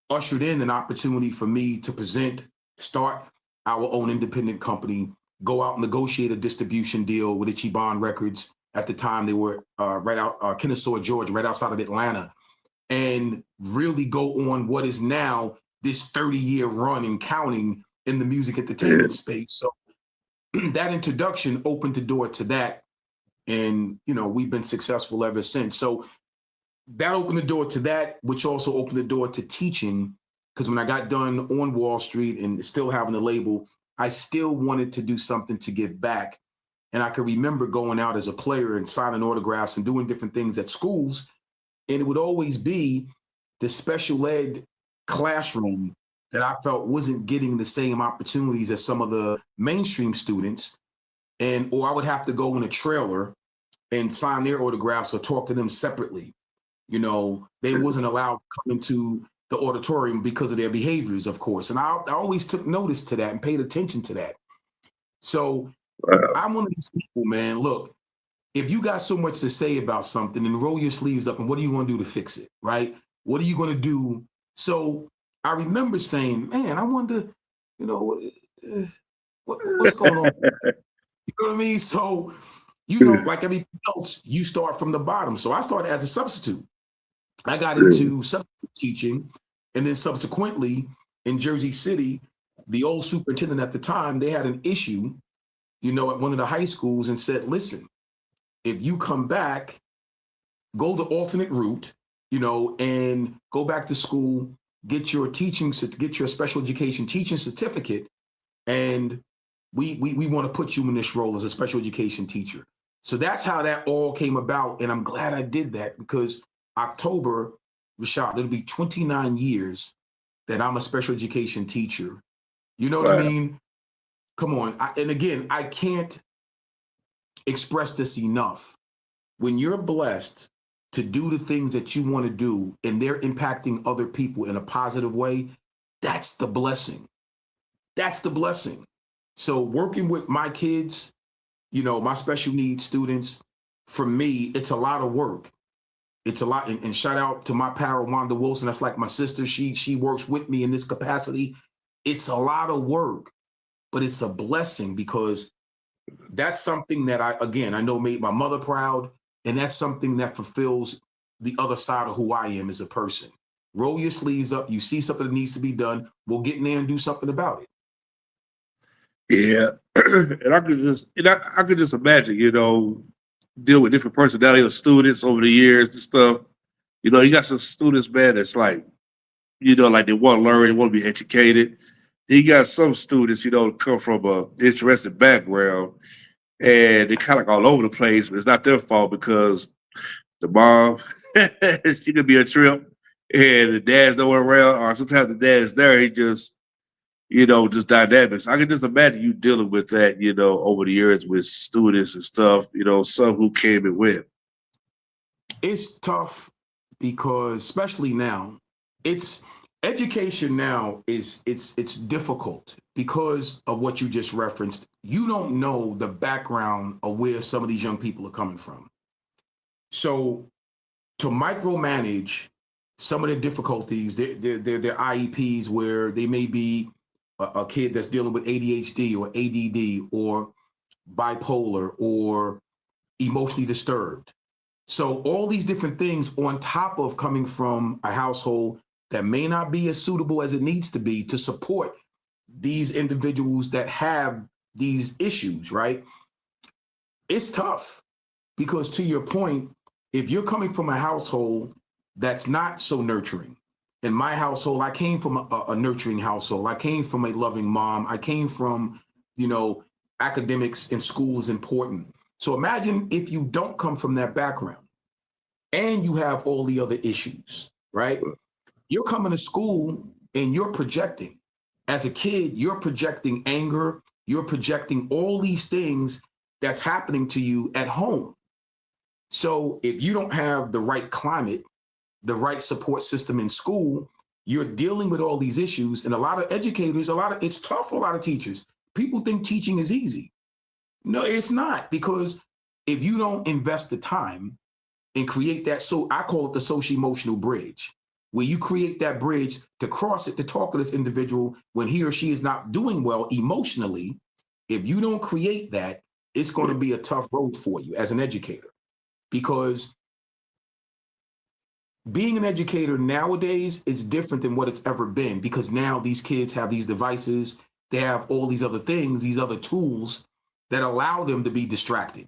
ushered in an opportunity for me to start our own independent company, go out and negotiate a distribution deal with Ichiban Records. At the time, they were right out Kennesaw, Georgia, right outside of Atlanta, and really go on what is now this 30-year run and counting in the music entertainment space. So that introduction opened the door to that. And, you know, we've been successful ever since. So that opened the door to that, which also opened the door to teaching. Because when I got done on Wall Street and still having a label, I still wanted to do something to give back. And I could remember going out as a player and signing autographs and doing different things at schools. And it would always be the special ed classroom that I felt wasn't getting the same opportunities as some of the mainstream students. Or I would have to go in a trailer and sign their autographs or talk to them separately. You know, they wasn't allowed to come into the auditorium because of their behaviors, of course. And I always took notice to that and paid attention to that. So I'm one of these people, man. Look, if you got so much to say about something, then roll your sleeves up and what are you going to do to fix it, right? What are you going to do? So I remember saying, man, I wonder, you know, what's going on? You know what I mean? So, you know, like everything else, you start from the bottom. So I started as a substitute. I got into substitute teaching, and then subsequently in Jersey City, the old superintendent at the time, they had an issue, you know, at one of the high schools and said, listen, if you come back, go the alternate route, you know, and go back to school, get your get your special education teaching certificate, and we want to put you in this role as a special education teacher. So that's how that all came about. And I'm glad I did that because October, Rashad, it'll be 29 years that I'm a special education teacher. You know what I Wow. mean? Come on. And again, I can't express this enough. When you're blessed to do the things that you want to do and they're impacting other people in a positive way, that's the blessing. That's the blessing. So working with my kids, you know, my special needs students, for me, it's a lot of work. It's a lot. And shout out to my pal, Wanda Wilson. That's like my sister. She works with me in this capacity. It's a lot of work, but it's a blessing because that's something that I know made my mother proud. And that's something that fulfills the other side of who I am as a person. Roll your sleeves up. You see something that needs to be done. We'll get in there and do something about it. Yeah, and I could just imagine, you know, deal with different personality of students over the years and stuff. You know, you got some students, man, that's like, you know, like they want to learn, they want to be educated. You got some students, you know, come from a interesting background and they kind of like all over the place, but it's not their fault because the mom, she could be a trip and the dad's nowhere around, or sometimes the dad's there, he just, you know, just dynamics. I can just imagine you dealing with that, you know, over the years with students and stuff, you know, some who came and went. It's tough because especially now, it's education now is it's difficult because of what you just referenced. You don't know the background of where some of these young people are coming from. So to micromanage some of the difficulties, their IEPs where they may be a kid that's dealing with ADHD or ADD or bipolar or emotionally disturbed. So all these different things on top of coming from a household that may not be as suitable as it needs to be to support these individuals that have these issues, right? It's tough because to your point, if you're coming from a household that's not so nurturing, in my household, I came from a nurturing household. I came from a loving mom. I came from, you know, academics in school is important. So imagine if you don't come from that background and you have all the other issues, right? You're coming to school and you're projecting. As a kid, you're projecting anger, you're projecting all these things that's happening to you at home. So if you don't have the right climate, the right support system in school, you're dealing with all these issues. And a lot of educators, it's tough for a lot of teachers. People think teaching is easy. No, it's not, because if you don't invest the time and create that, so I call it the social emotional bridge, where you create that bridge to cross it, to talk to this individual when he or she is not doing well emotionally. If you don't create that, it's going to be a tough road for you as an educator, because being an educator nowadays is different than what it's ever been, because now these kids have these devices, they have all these other things, these other tools that allow them to be distracted.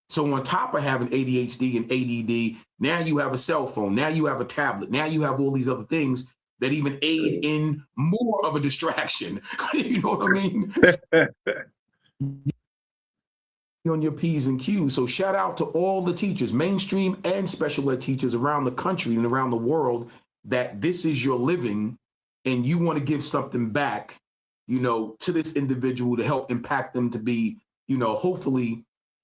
So on top of having ADHD and ADD, now you have a cell phone, now you have a tablet, now you have all these other things that even aid in more of a distraction. You know what I mean? On your P's and Q's. So shout out to all the teachers, mainstream and special ed teachers around the country and around the world, that this is your living and you want to give something back, you know, to this individual to help impact them to be, you know, hopefully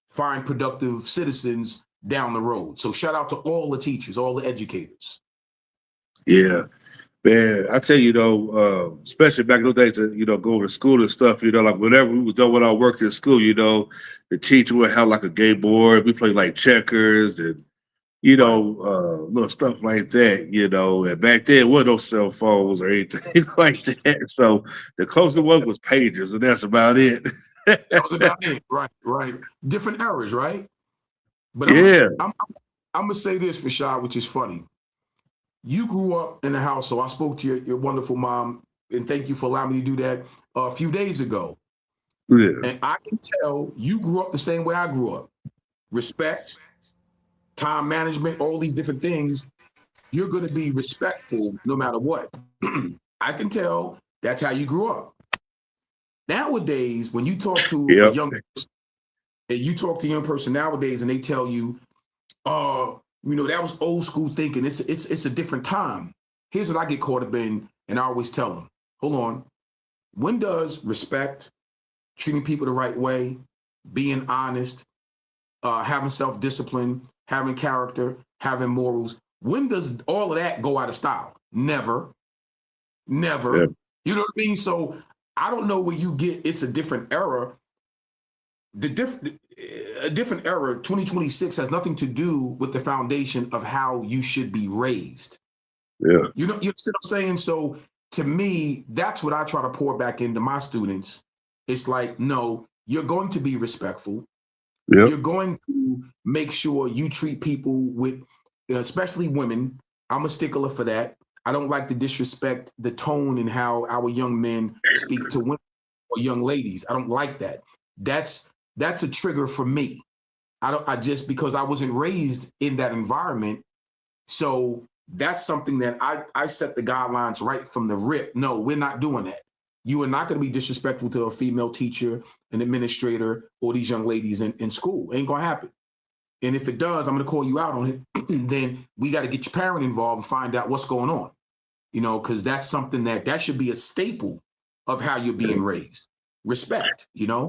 fine, productive citizens down the road. So shout out to all the teachers, all the educators. Yeah. Man, I tell you though, especially back in those days, you know, going to school and stuff, you know, like whenever we was done with our work in school, you know, the teacher would have like a game board. We played like checkers and, you know, little stuff like that, you know. And back then, there wasn't no cell phones or anything like that. So the closest one was pagers, and that's about it. That was about it. Right, right. Different eras, right? But Yeah, I'm gonna say this, Rashad, which is funny. You grew up in a household. I spoke to your wonderful mom, and thank you for allowing me to do that a few days ago. yeah, And I can tell you grew up the same way I grew up. Respect, time management, all these different things. You're going to be respectful no matter what. I can tell that's how you grew up. Nowadays, when you talk to a yep, young person, and you talk to a young person nowadays, and they tell you, that was old school thinking. It's a different time. Here's what I get caught up in, and I always tell them, hold on. When does respect, treating people the right way, being honest, having self-discipline, having character, having morals, when does all of that go out of style? Never, yeah, never. You know what I mean? So I don't know where you get it's a different era. A different era, 2026 has nothing to do with the foundation of how you should be raised. yeah, You understand what I'm saying? So to me, that's what I try to pour back into my students. It's like, no, you're going to be respectful. yep, You're going to make sure you treat people with, especially women. I'm a stickler for that. I don't like to disrespect the tone and how our young men speak to women or young ladies. I don't like that. That's a trigger for me. I just because I wasn't raised in that environment. So that's something that I set the guidelines right from the rip. No, we're not doing that. You are not going to be disrespectful to a female teacher, an administrator, or these young ladies in school. Ain't going to happen. And if it does, I'm going to call you out on it. Then we got to get your parent involved and find out what's going on. Because that's something that should be a staple of how you're being raised. Respect. yeah.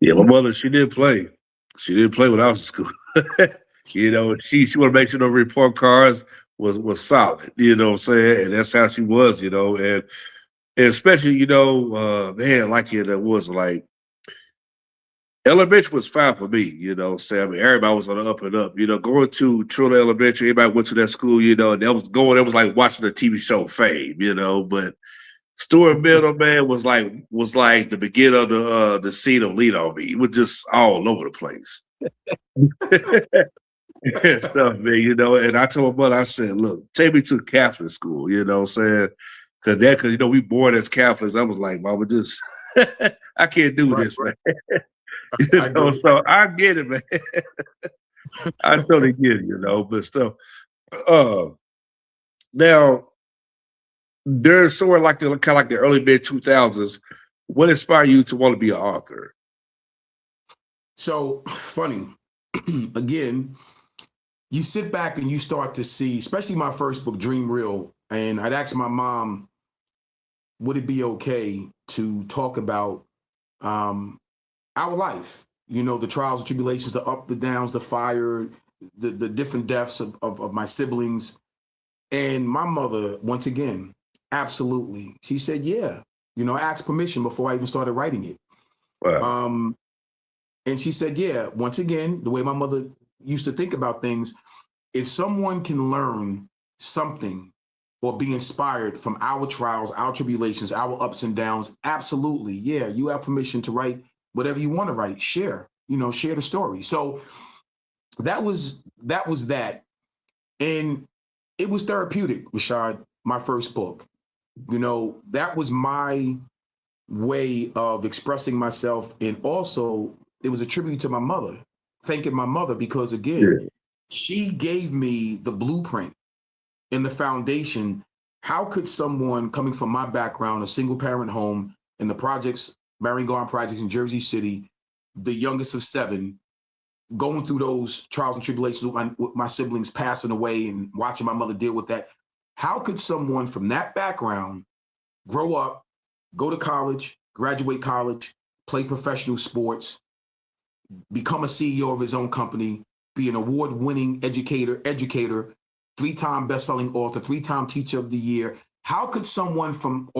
Yeah, my mother, she didn't play. She didn't play when I was in school. She want to make sure the report cards was solid. You know what I'm saying? And that's how she was. And especially man, like it was like elementary was fine for me. Sam. Everybody was on the up and up. Going to Trilla Elementary, everybody went to that school. And that was like watching the TV show Fame. But Stuart Middle, man, was like the beginning of the scene of Lean on Me. It was just all over the place. And stuff, man, and I told my mother, I said, look, take me to Catholic school, what I'm saying? Because we born as Catholics. I was like, Mama, just I can't do Right, this, right. man. I agree. So I get it, man. I totally get it, but stuff. Uh Now there's somewhere like the kind of like the early mid 2000s. What inspired you to want to be an author? So funny. Again, you sit back and you start to see, especially my first book, Dream Real, and I'd ask my mom, would it be okay to talk about our life? The trials and tribulations, the up, the downs, the fire, the different deaths of my siblings. And my mother, once again, absolutely. She said, yeah. I asked permission before I even started writing it. Wow. Um, and she said, yeah, once again, the way my mother used to think about things, if someone can learn something or be inspired from our trials, our tribulations, our ups and downs, absolutely. Yeah, you have permission to write whatever you want to write. Share the story. So that was that. And it was therapeutic, Rashad, my first book. That was my way of expressing myself. And also, it was a tribute to my mother, thanking my mother, because again, Yeah. she gave me the blueprint and the foundation. How could someone coming from my background, a single parent home in the projects, Marion Garden projects in Jersey City, the youngest of 7, going through those trials and tribulations with my siblings passing away and watching my mother deal with that. How could someone from that background grow up, go to college, graduate college, play professional sports, become a CEO of his own company, be an award-winning educator, 3-time best-selling author, 3-time teacher of the year? How could someone from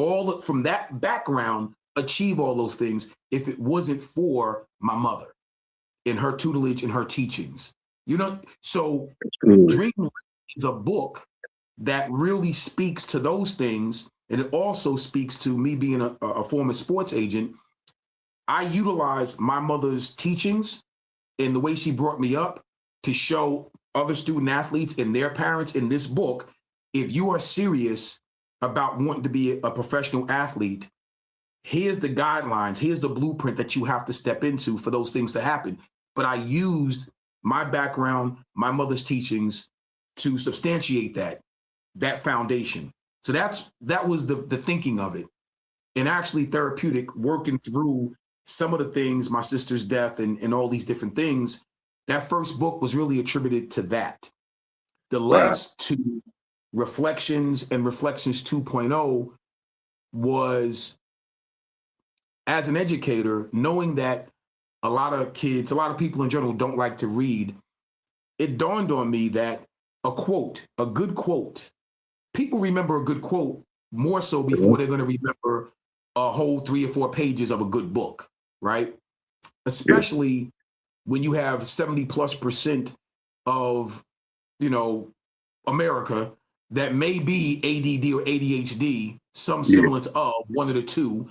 that background achieve all those things if it wasn't for my mother and her tutelage and her teachings? So Absolutely. Dream is a book that really speaks to those things. And it also speaks to me being a former sports agent. I utilized my mother's teachings and the way she brought me up to show other student athletes and their parents in this book, if you are serious about wanting to be a professional athlete, here's the guidelines, here's the blueprint that you have to step into for those things to happen. But I used my background, my mother's teachings to substantiate that foundation. So that was the thinking of it. And actually therapeutic, working through some of the things, my sister's death and all these different things. That first book was really attributed to that. The Wow. last two, Reflections and Reflections 2.0, was as an educator, knowing that a lot of kids, a lot of people in general don't like to read, it dawned on me that a quote, a good quote, people remember a good quote more so before they're going to remember a whole 3 or 4 pages of a good book, right? Especially when you have 70+% of, America that may be ADD or ADHD, some semblance of one of the two.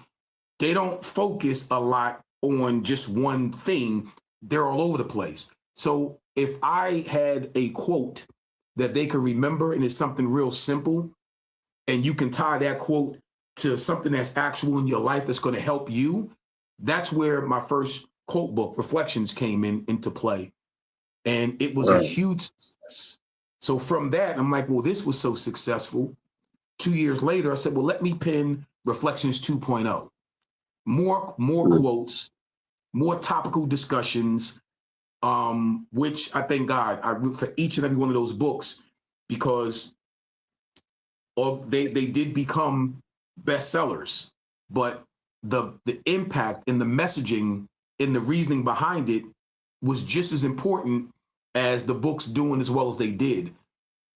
They don't focus a lot on just one thing. They're all over the place. So if I had a quote that they could remember and it's something real simple, and you can tie that quote to something that's actual in your life that's going to help you, that's where my first quote book, Reflections, came into play. And it was a huge success. So from that, I'm like, well, this was so successful. 2 years later, I said, well, let me pen Reflections 2.0. More quotes, more topical discussions, which I thank God I root for each and every one of those books, because they did become bestsellers, but the impact and the messaging and the reasoning behind it was just as important as the books doing as well as they did.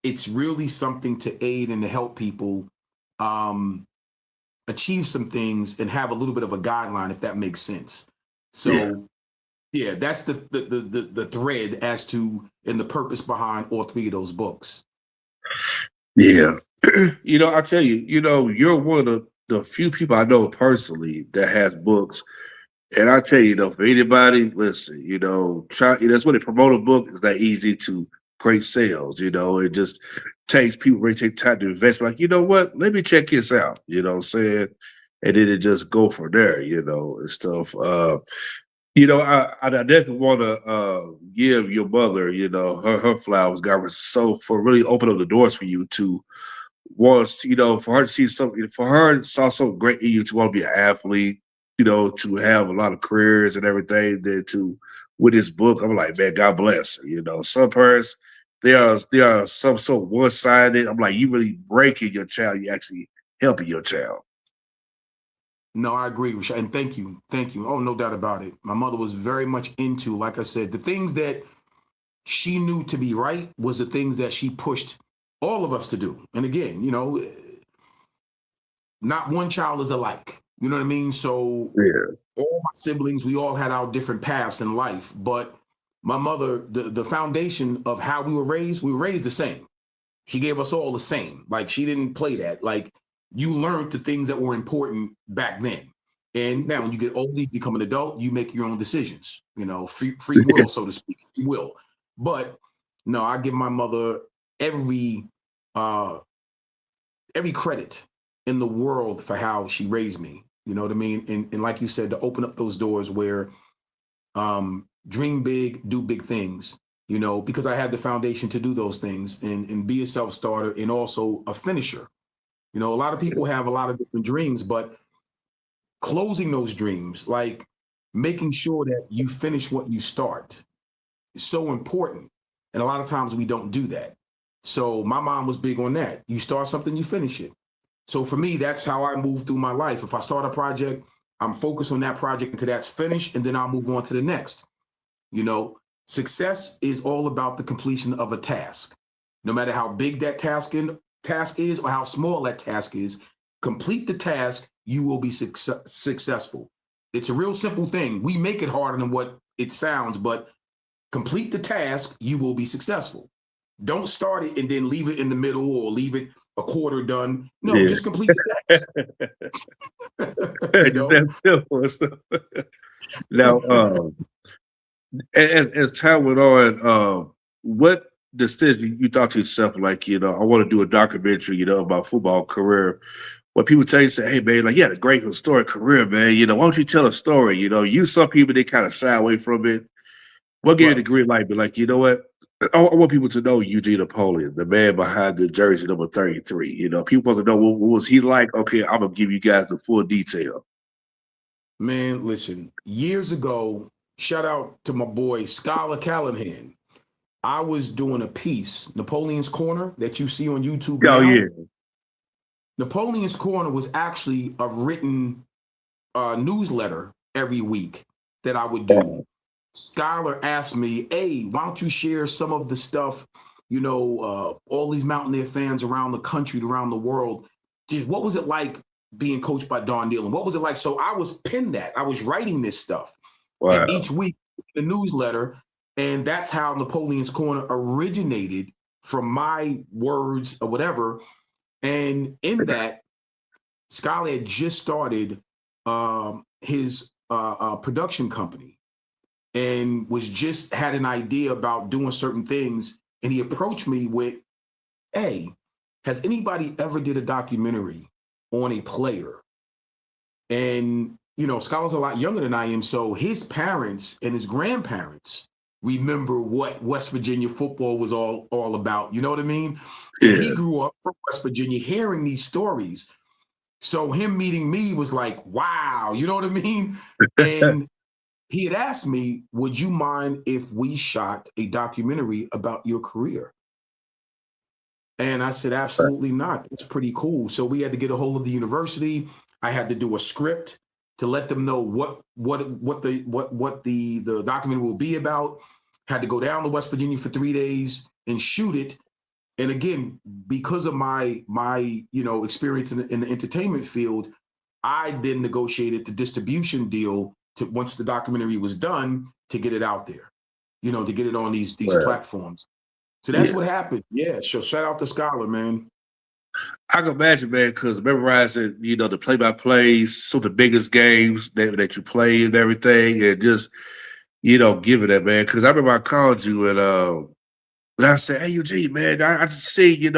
It's really something to aid and to help people achieve some things and have a little bit of a guideline, if that makes sense. So yeah, that's the thread as to and the purpose behind all 3 of those books. Yeah. I tell you, you're one of the few people I know personally that has books. And I tell you, for anybody, listen, that's when they promote a book. It's not easy to create sales. It just takes people really take time to invest. Like, you know what? Let me check this out. You know what I'm saying? And then it just go from there. And stuff. I definitely want to give your mother, her flowers, God, so for really opening up the doors for you to once, for her to see something, for her saw something great in you to want to be an athlete, to have a lot of careers and everything. Then to with this book, I'm like, man, God bless her. Some parents they are some so one sided. I'm like, you really breaking your child, you actually helping your child. No, I agree, Rashad, and thank you. Thank you. Oh, no doubt about it. My mother was very much into, like I said, the things that she knew to be right was the things that she pushed all of us to do. And again, not one child is alike. You know what I mean? So Yeah, all my siblings, we all had our different paths in life. But my mother, the foundation of how we were raised the same. She gave us all the same. Like, she didn't play that. Like, you learned the things that were important back then. And now when you get older, you become an adult, you make your own decisions, free will, so to speak, free will. But no, I give my mother every uh every credit in the world for how she raised me. You know what I mean? And like you said, to open up those doors where dream big, do big things, because I had the foundation to do those things and be a self-starter and also a finisher. A lot of people have a lot of different dreams, but closing those dreams, like making sure that you finish what you start, is so important. And a lot of times we don't do that. So my mom was big on that. You start something, you finish it. So for me, that's how I move through my life. If I start a project, I'm focused on that project until that's finished, and then I'll move on to the next. Success is all about the completion of a task. No matter how big that task is or how small that task is, complete the task, you will be successful. It's a real simple thing. We make it harder than what it sounds, but complete the task, you will be successful. Don't start it and then leave it in the middle or leave it a quarter done. No, yeah. just complete the task. Just that simple and stuff. Now, as time went on, what decision you thought to yourself, like, I want to do a documentary, about football career? When people tell you, say, hey, man, like, you had a great historic career, man, why don't you tell a story? Some people, they kind of shy away from it. What gave you the Right. green light? Be like, you know what? I want people to know Eugene Napoleon, the man behind the jersey number 33. People want to know what was he like? Okay, I'm going to give you guys the full detail. Man, listen, years ago, shout out to my boy, Scholar Callahan. I was doing a piece, Napoleon's Corner, that you see on YouTube Oh, now. yeah. Napoleon's Corner was actually a written newsletter every week that I would do. Skylar asked me, hey, why don't you share some of the stuff, all these Mountaineer fans around the country, around the world. Just what was it like being coached by Don Nealon? What was it like? So I was pinned that. I was writing this stuff. And Wow. each week, the newsletter, and that's how Napoleon's Corner originated, from my words or whatever. And in that, Skylar had just started his production company, and was just had an idea about doing certain things. And he approached me with, hey, has anybody ever did a documentary on a player? And, Skylar's a lot younger than I am. So his parents and his grandparents remember what West Virginia football was all about. You know what I mean? And he Yeah. grew up from West Virginia hearing these stories. So him meeting me was like, wow, you know what I mean? And he had asked me, would you mind if we shot a documentary about your career? And I said, absolutely not. That's pretty cool. So we had to get a hold of the university. I had to do a script to let them know what the documentary will be about. Had to go down to West Virginia for 3 days and shoot it. And again, because of my experience in the entertainment field, I then negotiated the distribution deal to, once the documentary was done, to get it out there, to get it on these Wow. platforms. So that's Yeah. what happened. Yeah. So shout out to Scholar, man. I can imagine, man, because memorizing, the play-by-plays, some of the biggest games that you play and everything, and just, giving that, man. Because I remember I called you and I said, hey, Eugene, man, I just see, your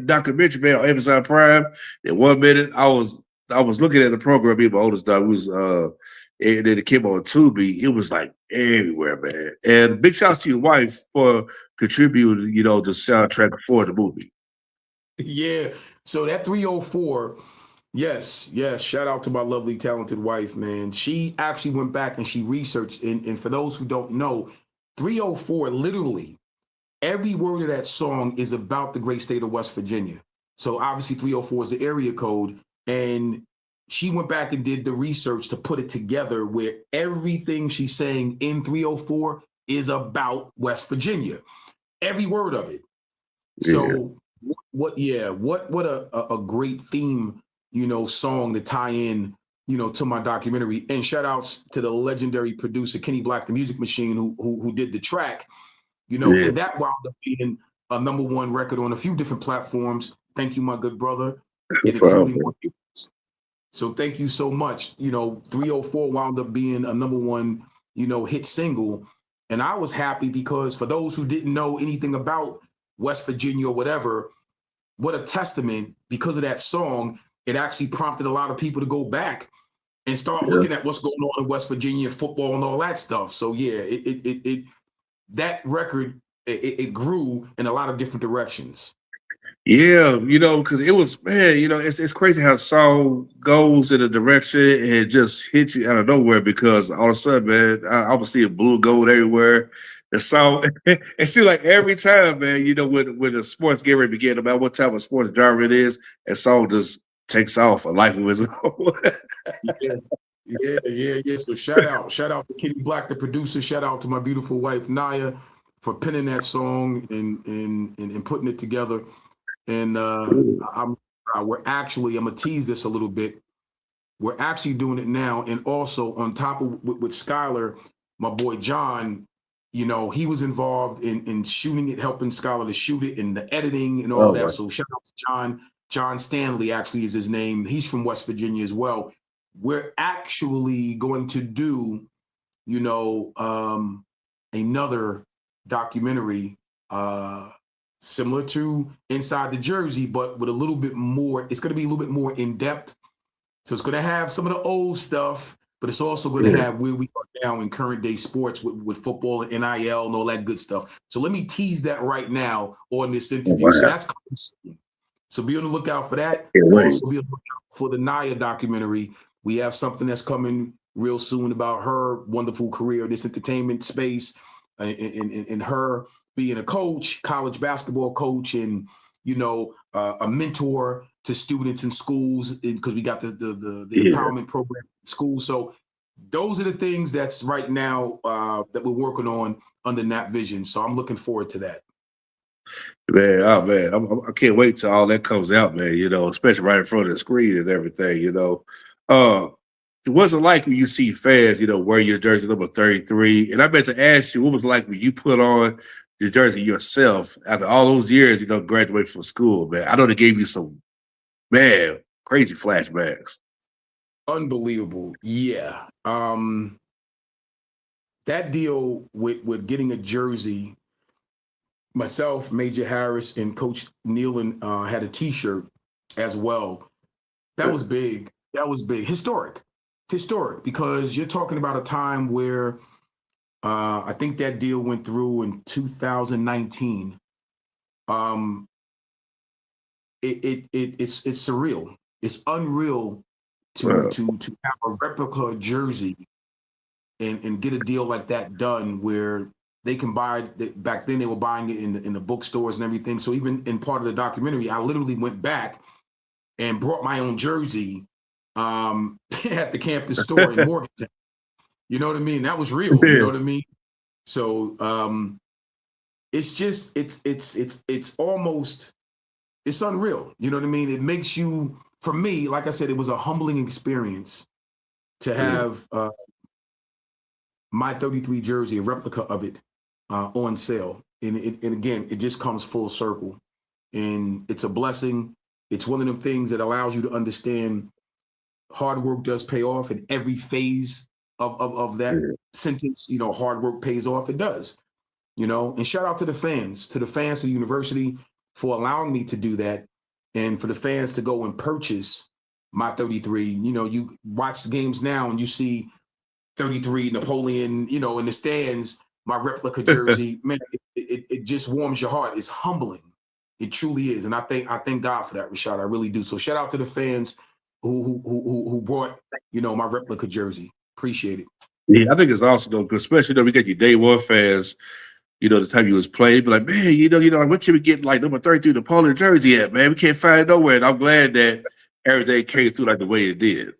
documentary, man, on Amazon Prime. In 1 minute, I was looking at the program, me and my oldest dog was, and then it came on Tubi. It was like everywhere, man. And big shouts to your wife for contributing, the soundtrack for the movie. Yeah. So that 304, yes, yes. Shout out to my lovely, talented wife, man. She actually went back and she researched. And for those who don't know, 304, literally, every word of that song is about the great state of West Virginia. So obviously 304 is the area code. And she went back and did the research to put it together where everything she's saying in 304 is about West Virginia. Every word of it. Yeah. So what a great theme, song to tie in, to my documentary. And shout outs to the legendary producer Kenny Black, the Music Machine, who did the track, Yeah. and that wound up being a #1 record on a few different platforms. Thank you, my good brother. No And it clearly problem. won. So thank you so much. 304 wound up being a #1, hit single. And I was happy because for those who didn't know anything about West Virginia or whatever, what a testament, because of that song, it actually prompted a lot of people to go back and start Yeah. looking at what's going on in West Virginia football and all that stuff. So yeah, it that record, it grew in a lot of different directions. Yeah, because it was, man, it's crazy how song goes in a direction and just hits you out of nowhere because all of a sudden, man, I was seeing blue and gold everywhere. The song, it seems like every time, man, when the sports game ready to begin, no matter what type of sports genre it is, that song just takes off a life of its own. Yeah, yeah. So shout out to Kenny Black, the producer. Shout out to my beautiful wife Naya for penning that song and putting it together. And I'm gonna tease this a little bit. We're actually doing it now, and also on top of with Skylar, my boy John. He was involved in shooting it, helping Skylar to shoot it, and the editing and all Oh, that. my. So shout out to John. John Stanley actually is his name. He's from West Virginia as well. we're actually going to do, you know, another documentary similar to Inside the Jersey, but with a little bit more. It's going to be a little bit more in depth. So it's going to have some of the old stuff, but it's also going to Yeah. have where we are now in current day sports with football and NIL and all that good stuff. So let me tease that right now on this Oh, interview. So wow. that's coming soon. So be on the lookout for that. Can't wait. Also be on the lookout for the Naya documentary. We have something that's coming real soon about her wonderful career, this entertainment space, and her being a coach, college basketball coach, and a mentor to students in schools, because we got the Yeah. empowerment program in schools. So those are the things that's right now that we're working on under Nap Vision. So I'm looking forward to that. Man, oh man, I can't wait till all that comes out, man. Especially right in front of the screen and everything. It wasn't like when you see fans, wear your jersey number 33. And I meant to ask you, what was it like when you put on your jersey yourself after all those years, graduating from school, man? I know they gave you some, man, crazy flashbacks. Unbelievable. Yeah. That deal with getting a jersey, myself, Major Harris, and Coach Nealon had a T-shirt as well. That was big. That was big. Historic, because you're talking about a time where I think that deal went through in 2019. Um, it's surreal. It's unreal to Wow. to have a replica jersey and get a deal like that done where they can buy it. Back then they were buying it in the bookstores and everything. So even in part of the documentary, I literally went back and brought my own jersey at the campus store in Morgantown. You know what I mean? That was real. You know what I mean? So it's just it's almost, it's unreal. You know what I mean? It makes you, for me, like I said, it was a humbling experience to have my 33 jersey, a replica of it, on sale. And again, it just comes full circle. And it's a blessing. It's one of them things that allows you to understand hard work does pay off in every phase of that sentence. Hard work pays off. It does. And shout out to the fans of the university for allowing me to do that, and for the fans to go and purchase my 33. You watch the games now and you see 33 Napoleon, in the stands, my replica jersey. Man, it just warms your heart. It's humbling. It truly is. And I thank God for that, Rashad. I really do. So shout out to the fans who brought, my replica jersey. Appreciate it. Yeah, I think it's awesome though, 'cause especially we got your day one fans, the time you was playing, be like, man, like what should we get like number 33 Napoleon jersey at, man? We can't find it nowhere. And I'm glad that everything came through like the way it did.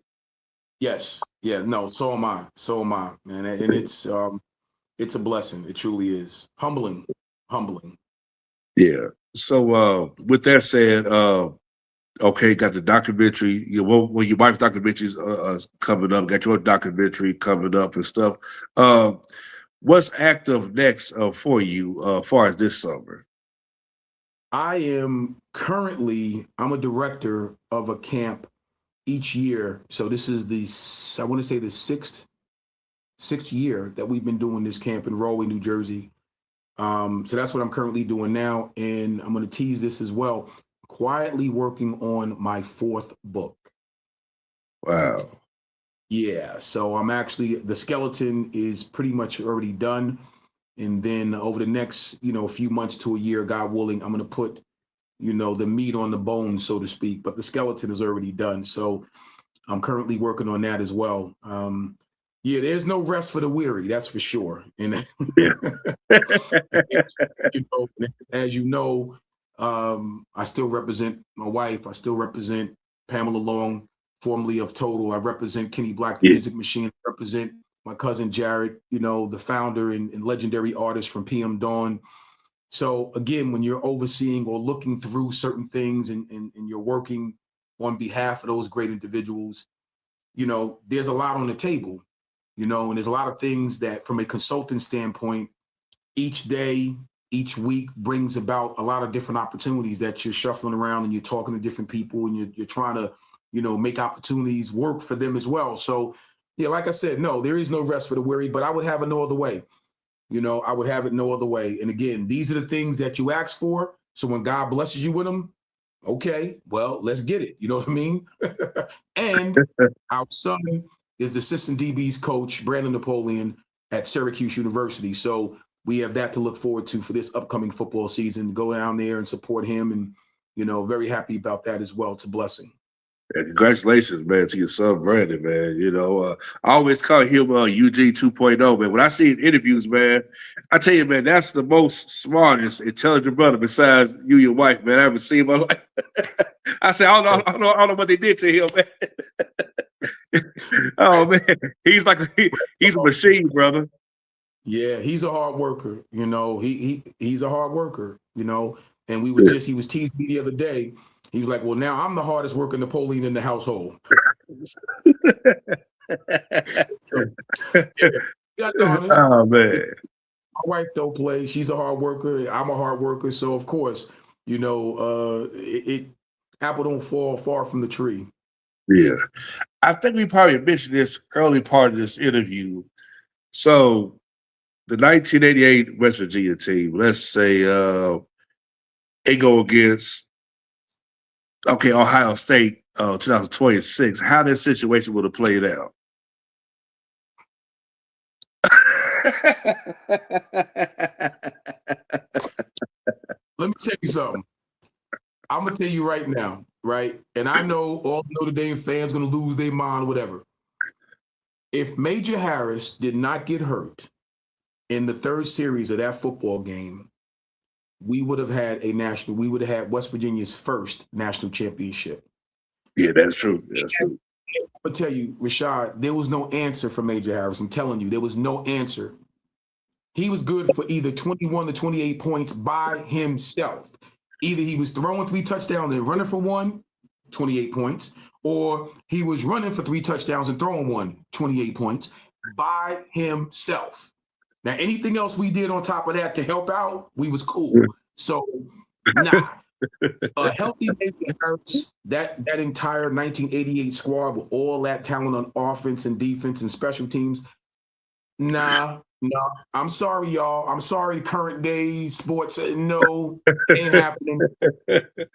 Yes. Yeah. No. So am I. So am I, man. And it's a blessing. It truly is humbling. Humbling. Yeah. So with that said, okay, got the documentary. Well, your wife's documentaries coming up, got your documentary coming up and stuff. What's active next for you as far as this summer? I am currently, I'm a director of a camp each year. So this is I want to say the sixth year that we've been doing this camp in Rahway, New Jersey. So that's what I'm currently doing now. And I'm going to tease this as well. Quietly working on my fourth book. Wow. Yeah. So I'm actually, the skeleton is pretty much already done. And then over the next, few months to a year, God willing, I'm going to put, the meat on the bone, so to speak. But the skeleton is already done. So I'm currently working on that as well. Yeah, there's no rest for the weary, that's for sure. And Yeah. as you know, I still represent my wife. I still represent Pamela Long, formerly of Total. I represent Kenny Black, the Yeah. Music Machine. I represent my cousin Jared, the founder and legendary artist from PM Dawn. So again, when you're overseeing or looking through certain things and you're working on behalf of those great individuals, there's a lot on the table, and there's a lot of things that from a consultant standpoint, each day, each week brings about a lot of different opportunities that you're shuffling around and you're talking to different people and you're trying to make opportunities work for them as well. So, yeah, like I said, no, there is no rest for the weary, but I would have it no other way. I would have it no other way. And again, these are the things that you ask for. So when God blesses you with them, okay, well, let's get it. You know what I mean? And our son is the assistant DB's coach, Brandon Napoleon, at Syracuse University. So we have that to look forward to for this upcoming football season. Go down there and support him. And, very happy about that as well. It's a blessing. Yeah, congratulations, man, to your son, Brandon, man. I always call him Eugene 2.0, man. When I see interviews, man, I tell you, man, that's the most smartest, intelligent brother besides you, your wife, man, I ever seen in my life. I say, I don't know what they did to him, man. Oh, man, he's a machine, brother. Yeah, he's a hard worker. He's a hard worker. And he was teasing me the other day. He was like, well, now I'm the hardest working Napoleon in the household. Oh, man. My wife don't play. She's a hard worker. I'm a hard worker. So, of course, apple don't fall far from the tree. Yeah. I think we probably mentioned this early part of this interview. So, the 1988 West Virginia team, let's say they go against Ohio State, 2026. How that situation would have played out? Let me tell you something. I'm gonna tell you right now, right? And I know all Notre Dame fans gonna lose their mind or whatever. If Major Harris did not get hurt in the third series of that football game, we would have had West Virginia's first national championship. Yeah, that's true. That's true. I'll tell you, Rashad, there was no answer for Major Harris. I'm telling you, there was no answer. He was good for either 21 to 28 points by himself. Either he was throwing 3 touchdowns and running for 28 points, or he was running for 3 touchdowns and throwing 28 points by himself. Now, anything else we did on top of that to help out, we was cool. So, a healthy Major Harris, that entire 1988 squad with all that talent on offense and defense and special teams, no. I'm sorry, y'all. I'm sorry, current day sports. No, it ain't happening. It ain't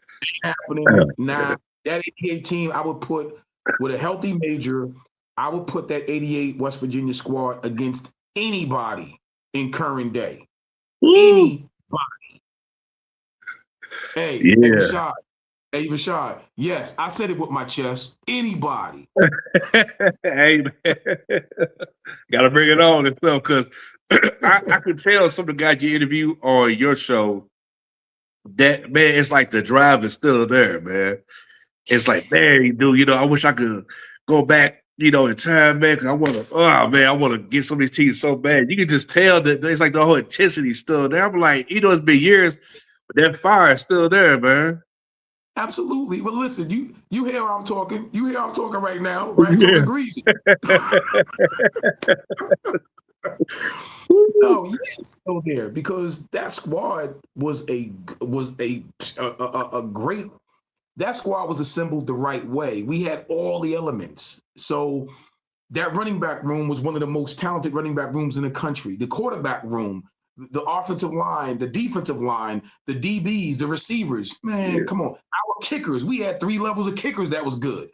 happening. Nah, that 88 team, I would put with a healthy Major, I would put that 88 West Virginia squad against anybody in current day. Anybody. Hey, Rashad. Yes, I said it with my chest. Anybody. Hey, man. Gotta bring it on and stuff, because I could tell some of the guys you interview on your show that, man, it's like the drive is still there, man. It's like, man, dude, I wish I could go back, in time, man, because I want to get some of these teams so bad. You can just tell that it's like the whole intensity is still there. I'm like, it's been years, but that fire is still there, man. Absolutely. Well, listen, you hear how I'm talking. You hear how I'm talking right now, right? Yeah. Talking greasy. No, it's still there because that squad was a great. That squad was assembled the right way. We had all the elements. So that running back room was one of the most talented running back rooms in the country. The quarterback room, the offensive line, the defensive line, the DBs, the receivers. Man, come on. Our kickers, we had 3 levels of kickers that was good.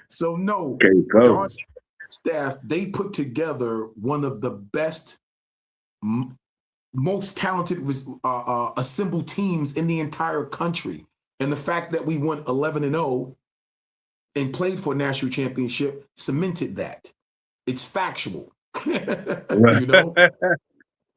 So, no, Don staff, they put together one of the best, most talented assembled teams in the entire country. And the fact that we went 11-0 and played for a national championship cemented that. It's factual.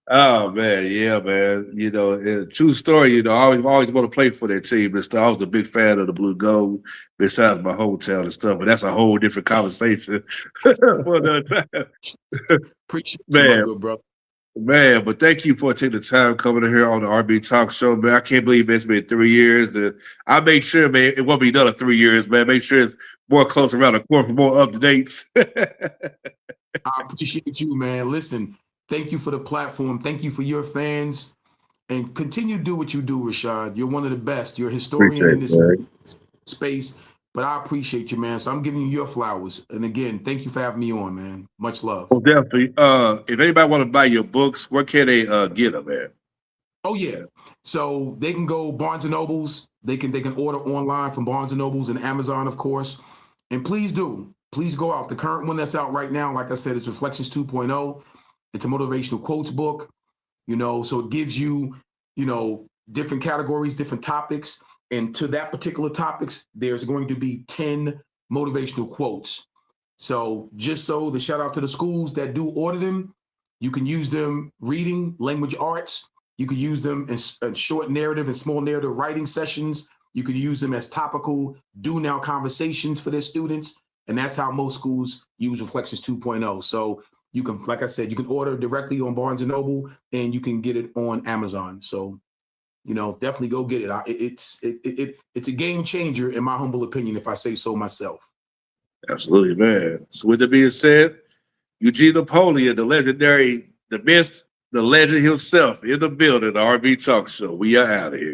Oh, man, yeah, man. True story, I always want to play for that team and stuff. I was a big fan of the Blue Gold besides my hometown and stuff, but that's a whole different conversation for another time. Appreciate you, my good brother. Man, but thank you for taking the time coming here on the RB Talk Show, man. I can't believe it's been 3 years. And I make sure, man, it won't be another 3 years, man. Make sure it's more close around the corner for more up-to-dates. I appreciate you, man. Listen, thank you for the platform. Thank you for your fans. And continue to do what you do, Rashad. You're one of the best. You're a historian in this. space. But I appreciate you, man. So I'm giving you your flowers. And again, thank you for having me on, man. Much love. Well, definitely. If anybody want to buy your books, where can they get them at? Oh yeah. So they can go Barnes and Nobles. They can order online from Barnes and Nobles and Amazon, of course. And please go out. The current one that's out right now, like I said, it's Reflections 2.0. It's a motivational quotes book, so it gives you, different categories, different topics. And to that particular topics, there's going to be 10 motivational quotes. So just so the shout out to the schools that do order them, you can use them reading, language arts. You can use them in short narrative and small narrative writing sessions. You can use them as topical do now conversations for their students. And that's how most schools use Reflections 2.0. So you can, like I said, you can order directly on Barnes and Noble, and you can get it on Amazon. So, definitely go get it. It's a game changer, in my humble opinion, if I say so myself. Absolutely, man. So with that being said, Eugene Napoleon, the legendary, the myth, the legend himself in the building, the RB Talk Show. We are out of here.